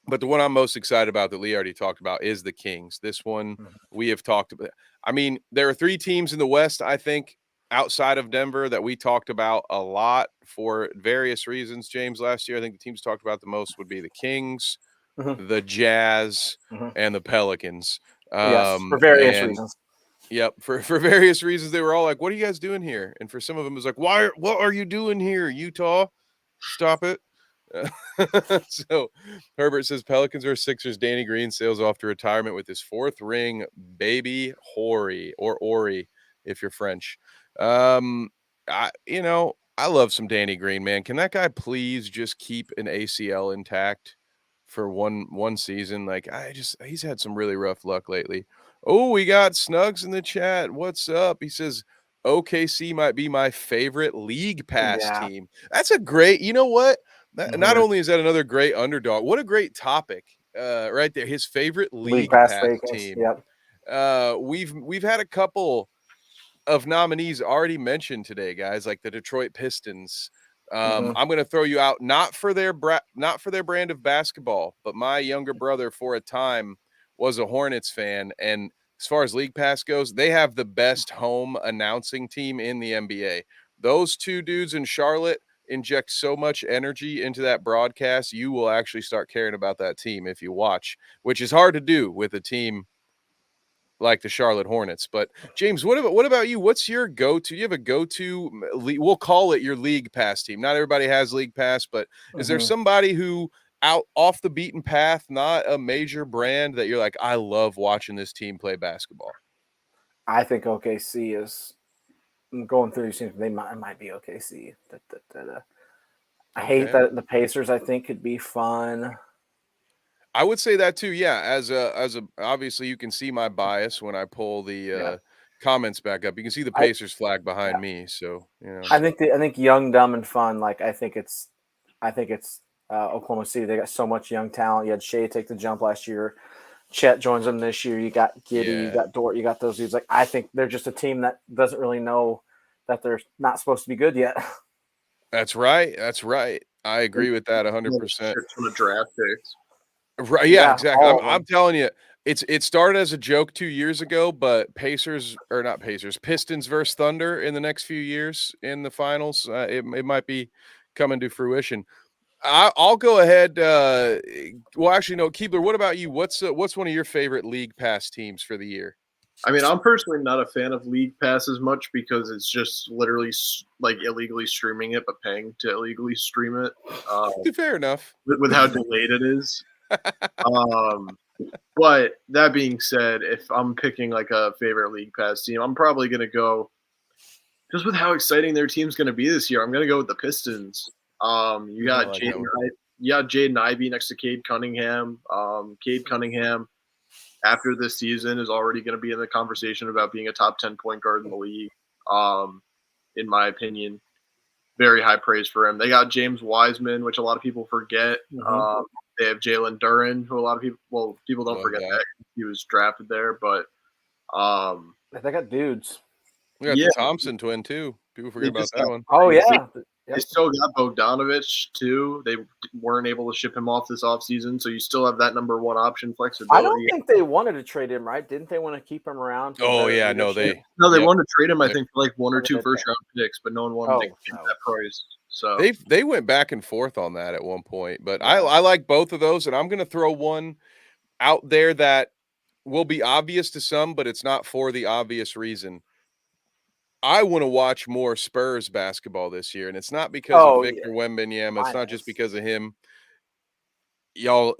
But the one I'm most excited about that Lee already talked about is the Kings. This one we have talked about. I mean, there are 3 teams in the West, I think, outside of Denver that we talked about a lot for various reasons, James, last year. I think the teams talked about the most would be the Kings, the Jazz, and the Pelicans. Yes, for various reasons. Yep, for various reasons. They were all like, what are you guys doing here? And for some of them, it was like, what are you doing here, Utah? Stop it. So Herbert says Pelicans or Sixers. Danny Green sails off to retirement with his 4th ring, baby Horry or Ori if you're French. I love some Danny Green, man. Can that guy please just keep an ACL intact for one season? Like he's had some really rough luck lately. Oh, we got Snugs in the chat. What's up? He says OKC might be my favorite league pass team. That's a great, you know what? Not only is that another great underdog, what a great topic right there. His favorite league pass team. Yep. We've had a couple of nominees already mentioned today, guys, like the Detroit Pistons. I'm going to throw you out, not for their brand of basketball, but my younger brother for a time was a Hornets fan, and as far as league pass goes, they have the best home announcing team in the NBA. Those two dudes in Charlotte inject so much energy into that broadcast, you will actually start caring about that team if you watch, which is hard to do with a team like the Charlotte Hornets. But James, what about you? What's your go-to? You have a go-to, we'll call it your league pass team. Not everybody has league pass, but is there somebody who out off the beaten path, not a major brand, that you're like, I love watching this team play basketball? I think OKC is going through these teams. It might be OKC. I hate that the Pacers, I think, could be fun. I would say that too. Yeah. As a, obviously you can see my bias when I pull the comments back up. You can see the Pacers flag behind me. So, you know, I think young, dumb, and fun. Like, I think it's Oklahoma City. They got so much young talent. You had Shea take the jump last year. Chet joins them this year. You got Giddy, you got Dort, you got those dudes. Like, I think they're just a team that doesn't really know that they're not supposed to be good yet. That's right. I agree with that 100%. From the draft picks. Right. Yeah, exactly. I'm telling you, it started as a joke 2 years ago, but Pistons versus Thunder in the next few years in the finals, it might be coming to fruition. I'll go ahead. Well, actually, no, Keebler, what about you? What's one of your favorite league pass teams for the year? I mean, I'm personally not a fan of league pass as much because it's just literally like illegally streaming it, but paying to illegally stream it. Fair enough. With how delayed it is. But that being said, if I'm picking like a favorite league pass team, I'm probably going to go just with how exciting their team's going to be this year. I'm going to go with the Pistons. You got Jaden Ivey next to Cade Cunningham. Cade Cunningham, after this season, is already going to be in the conversation about being a top 10 point guard in the league. In my opinion, very high praise for him. They got James Wiseman, which a lot of people forget. They have Jalen Duren, who a lot of people don't forget that he was drafted there. But they got dudes. We got the Thompson twin too. People forget about that one. Oh yeah. They still got Bogdanovich too. They weren't able to ship him off this offseason, so you still have that number one option flexibility. I don't think they wanted to trade him, right? Didn't they want to keep him around? Oh yeah, no, they wanted to trade him. I think for like one or two first round picks, but no one wanted to take that price. So they went back and forth on that at one point. But I like both of those, and I'm going to throw one out there that will be obvious to some, but it's not for the obvious reason. I want to watch more Spurs basketball this year, and it's not because of Victor Wembanyama. It's not just because of him. Y'all,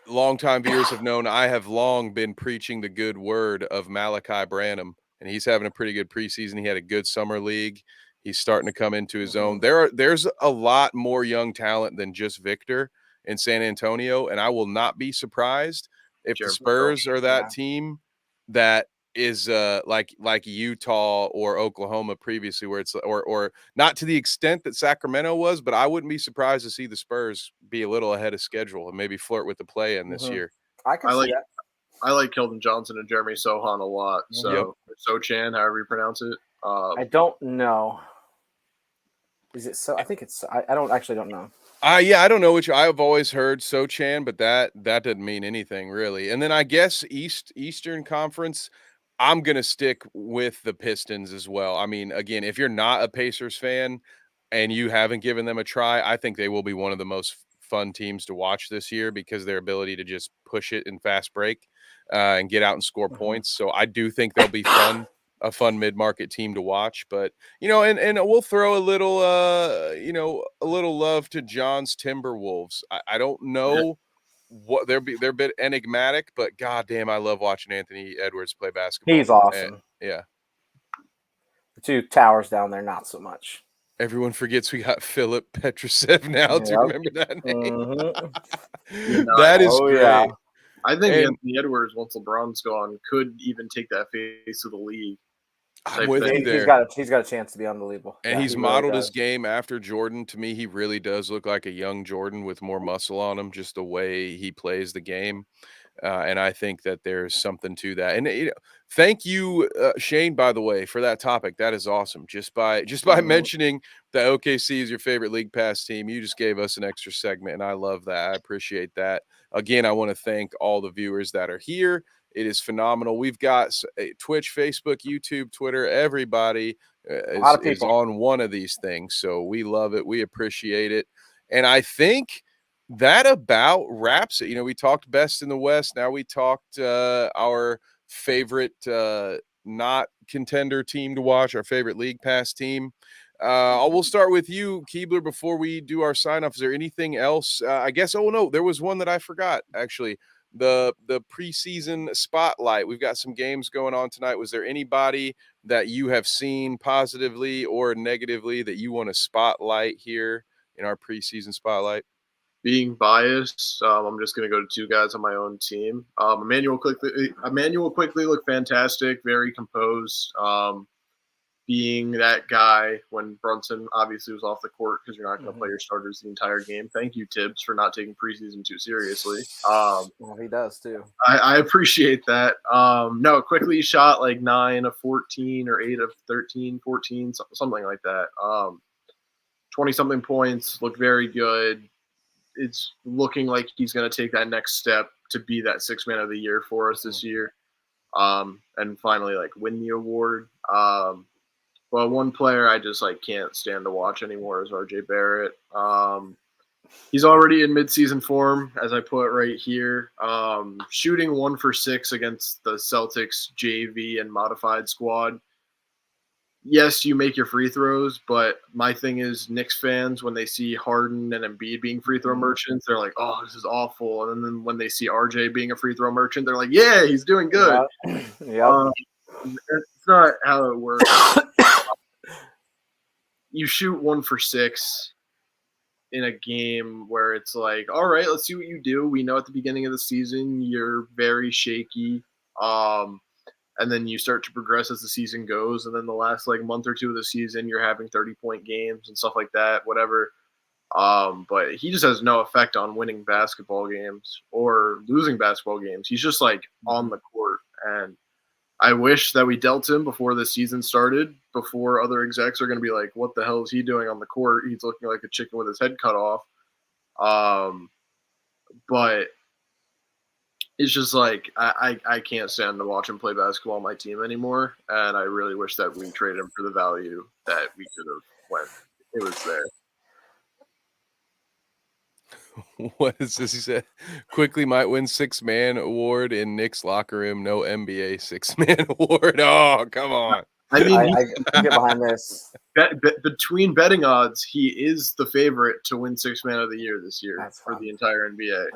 longtime viewers have known I have long been preaching the good word of Malachi Branham, and he's having a pretty good preseason. He had a good summer league. He's starting to come into his own. There's a lot more young talent than just Victor in San Antonio, and I will not be surprised if the Spurs are that team that is like Utah or Oklahoma previously, where it's or not to the extent that Sacramento was, but I wouldn't be surprised to see the Spurs be a little ahead of schedule and maybe flirt with the play-in this year. I see that. I like Keldon Johnson and Jeremy Sohan a lot. So Sochan, however you pronounce it. I don't know. Is it so? I think it's. I don't know. I don't know which. I've always heard Sochan, but that doesn't mean anything really. And then I guess Eastern Conference, I'm going to stick with the Pistons as well. I mean, again, if you're not a Pacers fan and you haven't given them a try, I think they will be one of the most fun teams to watch this year because their ability to just push it in fast break and get out and score points. So I do think they'll be a fun mid-market team to watch. But, and we'll throw a little, a little love to John's Timberwolves. I don't know. What they're a bit enigmatic, but goddamn, I love watching Anthony Edwards play basketball. He's awesome. The two towers down there, not so much. Everyone forgets we got Philip Petrusev now. Do you remember that name? That is great. Yeah. I think Anthony Edwards, once LeBron's gone, could even take that face of the league. I'm with you there. He's got a chance to be unbelievable. And Yeah, he's he really modeled does. his game after Jordan. To me, he really does look like a young Jordan with more muscle on him, just the way he plays the game. And I think that there's something to that. And thank you, Shane, by the way, for that topic. That is awesome. Just by mentioning that OKC is your favorite League Pass team, you just gave us an extra segment, and I love that. I appreciate that. Again, I want to thank all the viewers that are here. It is phenomenal. We've got Twitch, Facebook, YouTube, Twitter. Everybody is on one of these things. So we love it. We appreciate it. And I think that about wraps it. We talked best in the West. Now we talked our favorite not contender team to watch, our favorite League Pass team. We'll start with you, Keebler, before we do our sign-off. Is there anything else? I guess, no, there was one that I forgot, actually. The preseason spotlight. We've got some games going on tonight. Was there anybody that you have seen positively or negatively that you want to spotlight here in our preseason spotlight? Being biased, I'm just going to go to two guys on my own team. Emmanuel quickly looked fantastic, very composed. Being that guy when Brunson obviously was off the court because you're not going to play your starters the entire game. Thank you, Tibbs, for not taking preseason too seriously. Well, he does too. I appreciate that. No, quickly shot like 9 of 14 or 8 of 13, 14, something like that. 20-something points, look very good. It's looking like he's going to take that next step to be that sixth man of the year for us this year. And finally, win the award. Well, one player I just can't stand to watch anymore is RJ Barrett. He's already in midseason form, as I put right here. Shooting 1 for 6 against the Celtics JV and modified squad. Yes, you make your free throws, but my thing is Knicks fans, when they see Harden and Embiid being free throw merchants, they're like, oh, this is awful. And then when they see RJ being a free throw merchant, they're like, yeah, he's doing good. Yeah. It's not how it works. You shoot 1 for 6 in a game where it's like, all right, let's see what you do. We know at the beginning of the season you're very shaky. And then you start to progress as the season goes. And then the last month or two of the season, you're having 30-point games and stuff like that, whatever. But he just has no effect on winning basketball games or losing basketball games. He's just on the court. And I wish that we dealt him before the season started, before other execs are going to be like, what the hell is he doing on the court? He's looking like a chicken with his head cut off. But it's just I can't stand to watch him play basketball on my team anymore. And I really wish that we traded him for the value that we could have when it was there. What is this? He said, quickly might win 6-man award in Knicks locker room. No NBA 6-man award. Oh, come on. I mean, I get behind this. Between betting odds, he is the favorite to win 6th man of the year this year for the entire NBA.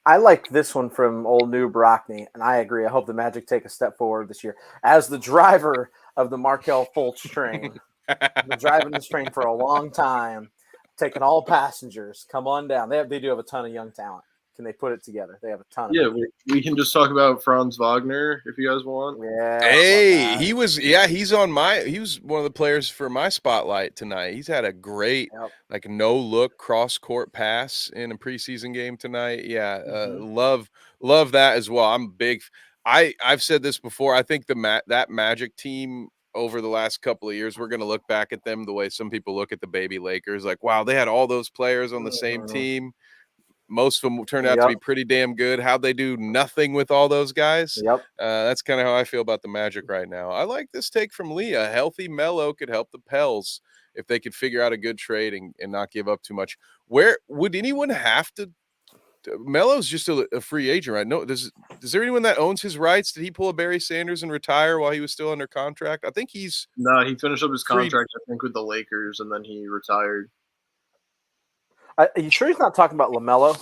I like this one from old New Brockney, and I agree. I hope the Magic take a step forward this year. As the driver of the Markelle Fultz train, I've been driving this train for a long time, taking all passengers. Come on down. They do have a ton of young talent. Can they put it together? They have a ton of it. We can just talk about Franz Wagner if you guys want. Yeah. Hey, he was one of the players for my spotlight tonight. He's had a great no-look cross-court pass in a preseason game tonight. Yeah, love that as well. I'm big. I've said this before. I think that Magic team over the last couple of years, we're going to look back at them the way some people look at the baby Lakers. Like, wow, they had all those players on the same team. Most of them turned out to be pretty damn good. How'd they do nothing with all those guys? That's kind of how I feel about the Magic right now. I like this take from Lee. A healthy Melo could help the Pels if they could figure out a good trade and not give up too much. Where would anyone have to? Melo's just a free agent, right? No, is there anyone that owns his rights? Did he pull a Barry Sanders and retire while he was still under contract? I think he finished up his contract, I think, with the Lakers, and then he retired. Are you sure he's not talking about LaMelo?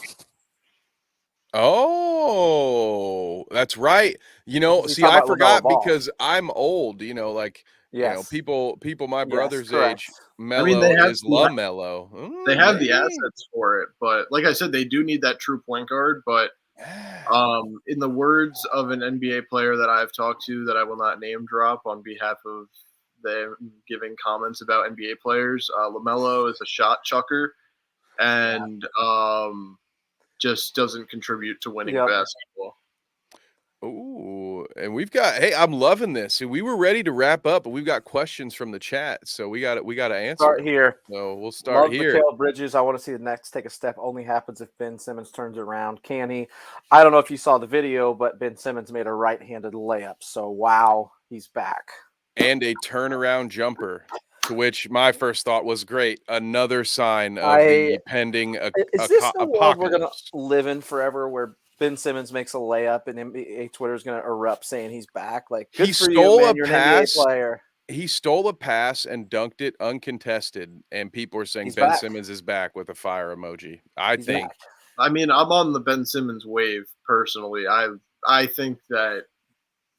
Oh, that's right. I forgot because I'm old. People my brother's age. Melo is LaMelo. They have the assets for it, but like I said, they do need that true point guard. But In the words of an NBA player that I've talked to that I will not name drop on behalf of them giving comments about NBA players, LaMelo is a shot chucker and just doesn't contribute to winning basketball. Oh, and we've got, hey, I'm loving this. So we were ready to wrap up, but we've got questions from the chat. So we got to answer. Start here. So we'll start Love here. Mikal Bridges. I want to see the next take a step. Only happens if Ben Simmons turns it around. Can he? I don't know if you saw the video, but Ben Simmons made a right-handed layup. So wow, he's back. And a turnaround jumper, to which my first thought was great. Another sign of the pending is this the world we're going to apocalypse. live in forever where Ben Simmons makes a layup and NBA Twitter is going to erupt saying he's back? Like, good He for stole you, man. a You're pass. an NBA player. He stole a pass and dunked it uncontested, and people are saying He's Ben back. Simmons is back with a fire emoji. I He's think back. I mean, I'm on the Ben Simmons wave personally. I think that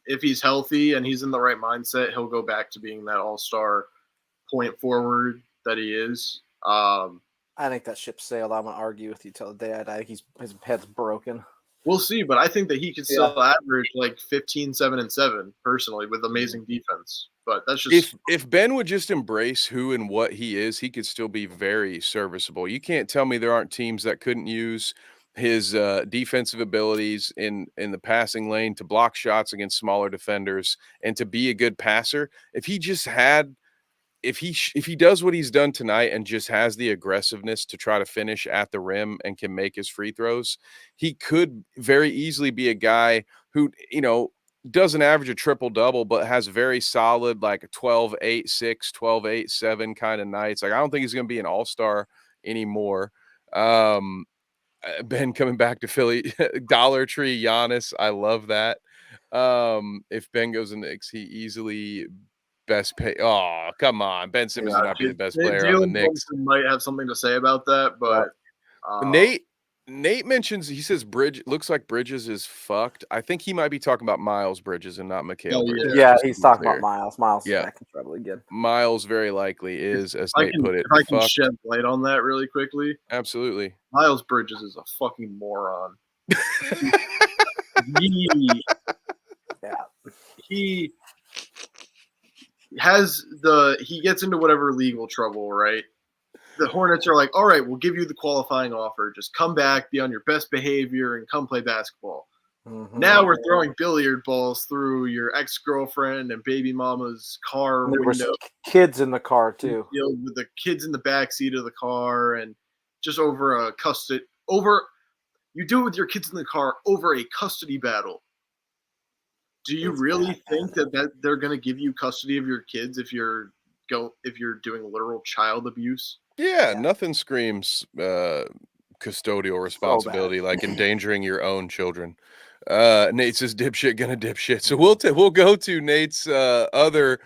if he's healthy and he's in the right mindset, he'll go back to being that all-star point forward that he is. I think that ship sailed. I'm going to argue with you till the day I die. His head's broken. We'll see, but I think that he could still average like 15, 7, and 7 personally with amazing defense. But that's just if Ben would just embrace who and what he is, he could still be very serviceable. You can't tell me there aren't teams that couldn't use his defensive abilities in the passing lane to block shots against smaller defenders and to be a good passer. If he just had if he does what he's done tonight and just has the aggressiveness to try to finish at the rim and can make his free throws, he could very easily be a guy who, doesn't average a triple-double, but has very solid, like a 12-8-6, 12-8-7 kind of nights. Like, I don't think he's going to be an all-star anymore. Ben coming back to Philly, Dollar Tree Giannis. I love that. If Ben goes in the Knicks, he easily best pay. Oh, come on. Ben Simmons will not be the best player on the Knicks. Might have something to say about that, but Nate mentions, he says looks like Bridges is fucked. I think he might be talking about Miles Bridges and not Mikal Bridges. Yeah, he's talking about Miles. Miles is back in trouble again. Miles very likely is, as Nate put it. If I can shed light on that really quickly. Absolutely. Miles Bridges is a fucking moron. He gets into whatever legal trouble, right? The Hornets are like, all right, we'll give you the qualifying offer. Just come back, be on your best behavior, and come play basketball. Mm-hmm. Now we're throwing billiard balls through your ex-girlfriend and baby mama's car window. Kids in the car, too. With the kids in the back seat of the car, and just you do it with your kids in the car over a custody battle. Do you really think that they're going to give you custody of your kids if you're doing literal child abuse? Yeah, nothing screams custodial responsibility like endangering your own children. Nate says dipshit gonna dipshit. So we'll go to Nate's other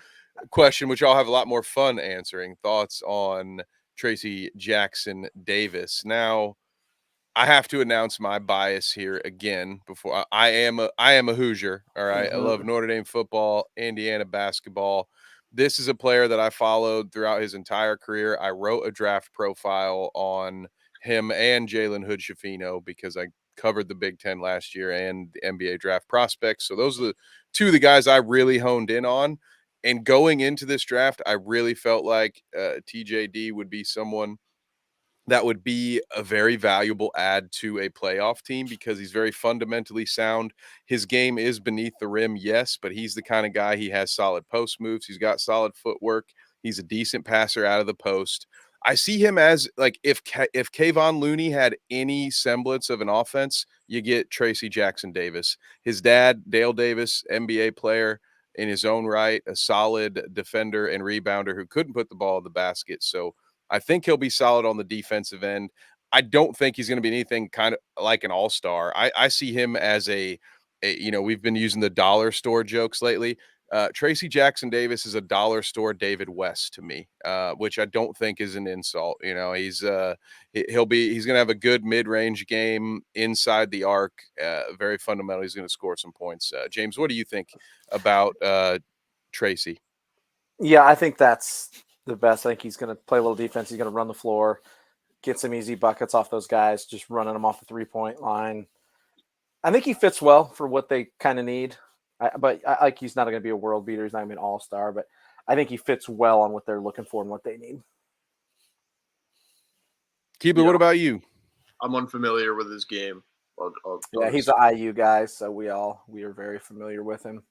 question, which I'll have a lot more fun answering. Thoughts on Tracy Jackson Davis. Now, I have to announce my bias here again. Before I am a Hoosier. All right, I love Notre Dame football, Indiana basketball. This is a player that I followed throughout his entire career. I wrote a draft profile on him and Jalen Hood-Schifino because I covered the Big Ten last year and the NBA draft prospects. So those are the two of the guys I really honed in on. And going into this draft, I really felt like TJD would be someone that would be a very valuable add to a playoff team because he's very fundamentally sound. His game is beneath the rim, yes, but he's the kind of guy, he has solid post moves. He's got solid footwork. He's a decent passer out of the post. I see him as, like, if Kayvon Looney had any semblance of an offense, you get Tracy Jackson Davis. His dad, Dale Davis, NBA player in his own right, a solid defender and rebounder who couldn't put the ball in the basket. So I think he'll be solid on the defensive end. I don't think he's going to be anything kind of like an all-star. I see him as we've been using the dollar store jokes lately. Tracy Jackson Davis is a dollar store David West to me, which I don't think is an insult. He's going to have a good mid-range game inside the arc. Very fundamental. He's going to score some points. James, what do you think about Tracy? Yeah, I think that's the best. I think he's going to play a little defense. He's going to run the floor, get some easy buckets off those guys, just running them off the 3-point line. I think he fits well for what they kind of need. Like he's not going to be a world beater. He's not going to be an all-star, but I think he fits well on what they're looking for and what they need. Keebler, what about you? I'm unfamiliar with his game. Yeah, he's an IU guy, so we are very familiar with him.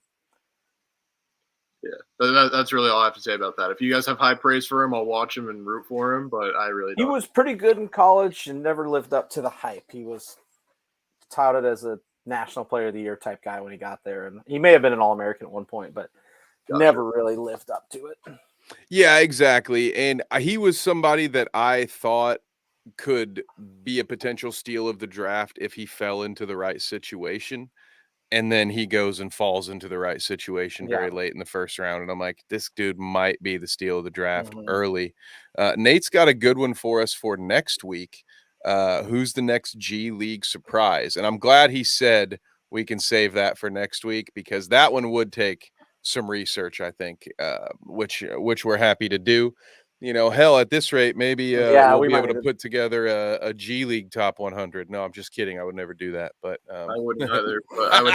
Yeah, that's really all I have to say about that. If you guys have high praise for him, I'll watch him and root for him, but I really don't. He was pretty good in college and never lived up to the hype. He was touted as a National Player of the Year type guy when he got there, and he may have been an All-American at one point, but never really lived up to it. Yeah, exactly. And he was somebody that I thought could be a potential steal of the draft if he fell into the right situation. And then he goes and falls into the right situation very late in the first round. And I'm like, this dude might be the steal of the draft early. Nate's got a good one for us for next week. Who's the next G League surprise? And I'm glad he said we can save that for next week, because that one would take some research, I think, which we're happy to do. You know, hell, at this rate, maybe we'll be able to put together a G League top 100. No, I'm just kidding. I would never do that. But I wouldn't either. But I would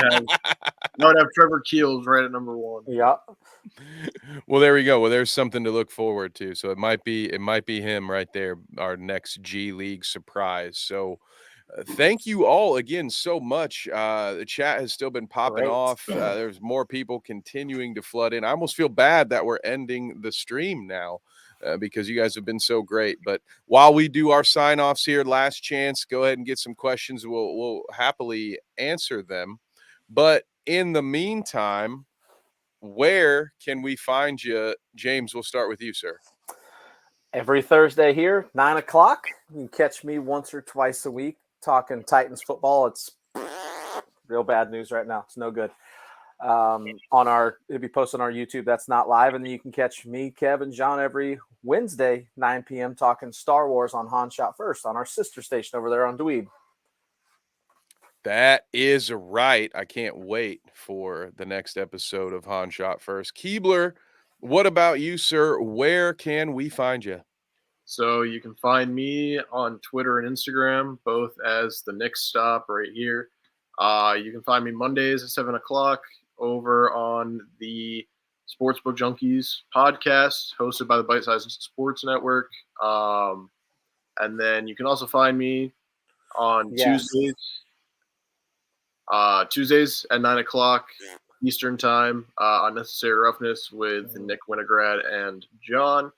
have Trevor Keels right at number 1. Yeah. Well, there we go. Well, there's something to look forward to. So it might be him right there, our next G League surprise. So thank you all again so much. The chat has still been popping off. There's more people continuing to flood in. I almost feel bad that we're ending the stream now. Because you guys have been so great. But while we do our sign-offs here, last chance, go ahead and get some questions. We'll happily answer them. But in the meantime, where can we find you? James, we'll start with you, sir. Every Thursday here, 9 o'clock. You can catch me once or twice a week talking Titans football. It's real bad news right now. It's no good. It'll be posted on our YouTube. That's not live. And then you can catch me, Kev, and John every Wednesday, 9 p.m. talking Star Wars on Han Shot First on our sister station over there on Dweeb. That is right. I can't wait for the next episode of Han Shot First. Keebler, what about you, sir? Where can we find you? So you can find me on Twitter and Instagram, both as the Next Stop right here. You can find me Mondays at 7 o'clock over on the Sportsbook Junkies podcast, hosted by the Bite Size Sports Network. And then you can also find me on Tuesdays at 9 o'clock Eastern Time on Necessary Roughness with Nick Winograd and John.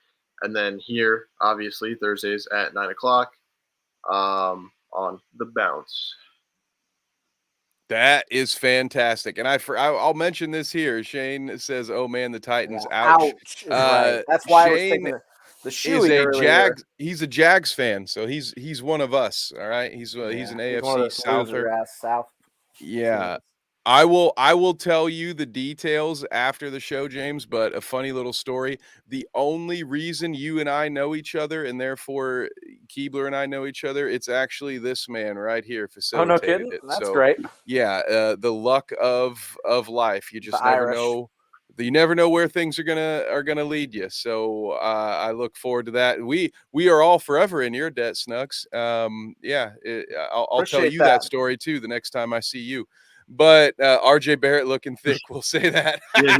And then here, obviously, Thursdays at 9 o'clock on The Bounce. That is fantastic. And I'll mention this here. Shane says, oh, man, the Titans, ouch. Right. That's why Shane I was thinking the shoe. He's a Jags fan, so he's one of us, all right? He's an AFC Souther. South. Yeah. I will tell you the details after the show, James, but a funny little story. The only reason you and I know each other, and therefore Keebler and I know each other, it's actually this man right here facilitated. Oh, no kidding? That's great. Yeah, the luck of life. You just never know. You never know where things are gonna lead you. So I look forward to that. We are all forever in your debt, Snooks. I'll tell you that story too the next time I see you. But RJ Barrett looking thick, we'll say that. Yeah,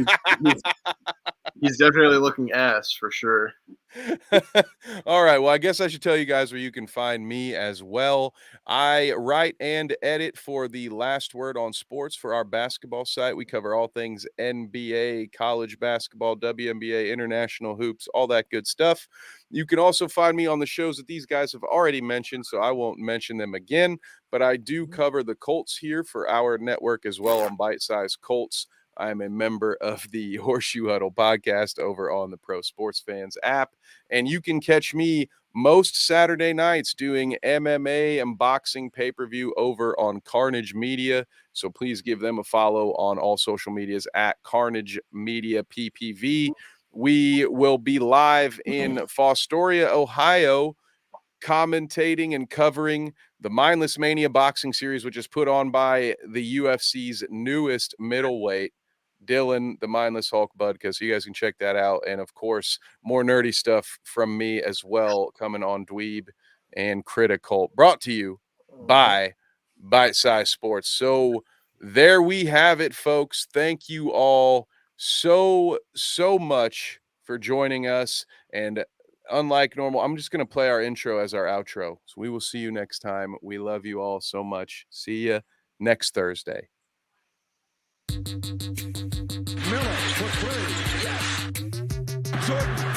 he's definitely looking ass for sure. All right. Well, I guess I should tell you guys where you can find me as well. I write and edit for the Last Word on Sports for our basketball site. We cover all things NBA, college basketball, WNBA, international hoops, all that good stuff. You can also find me on the shows that these guys have already mentioned, so I won't mention them again. But I do cover the Colts here for our network as well on Bite Size Colts. I'm a member of the Horseshoe Huddle podcast over on the Pro Sports Fans app. And you can catch me most Saturday nights doing MMA and boxing pay-per-view over on Carnage Media. So please give them a follow on all social medias at Carnage Media PPV. We will be live in Fostoria, Ohio, commentating and covering the Mindless Mania boxing series, which is put on by the UFC's newest middleweight, Dylan, the Mindless Hulk Budka. So you guys can check that out. And of course, more nerdy stuff from me as well coming on Dweeb and Critical, brought to you by Bite Size Sports. So there we have it, folks. Thank you all so much for joining us. And unlike normal, I'm just going to play our intro as our outro. So we will see you next time. We love you all so much. See you next Thursday. Miller for three. Yes. Jordan.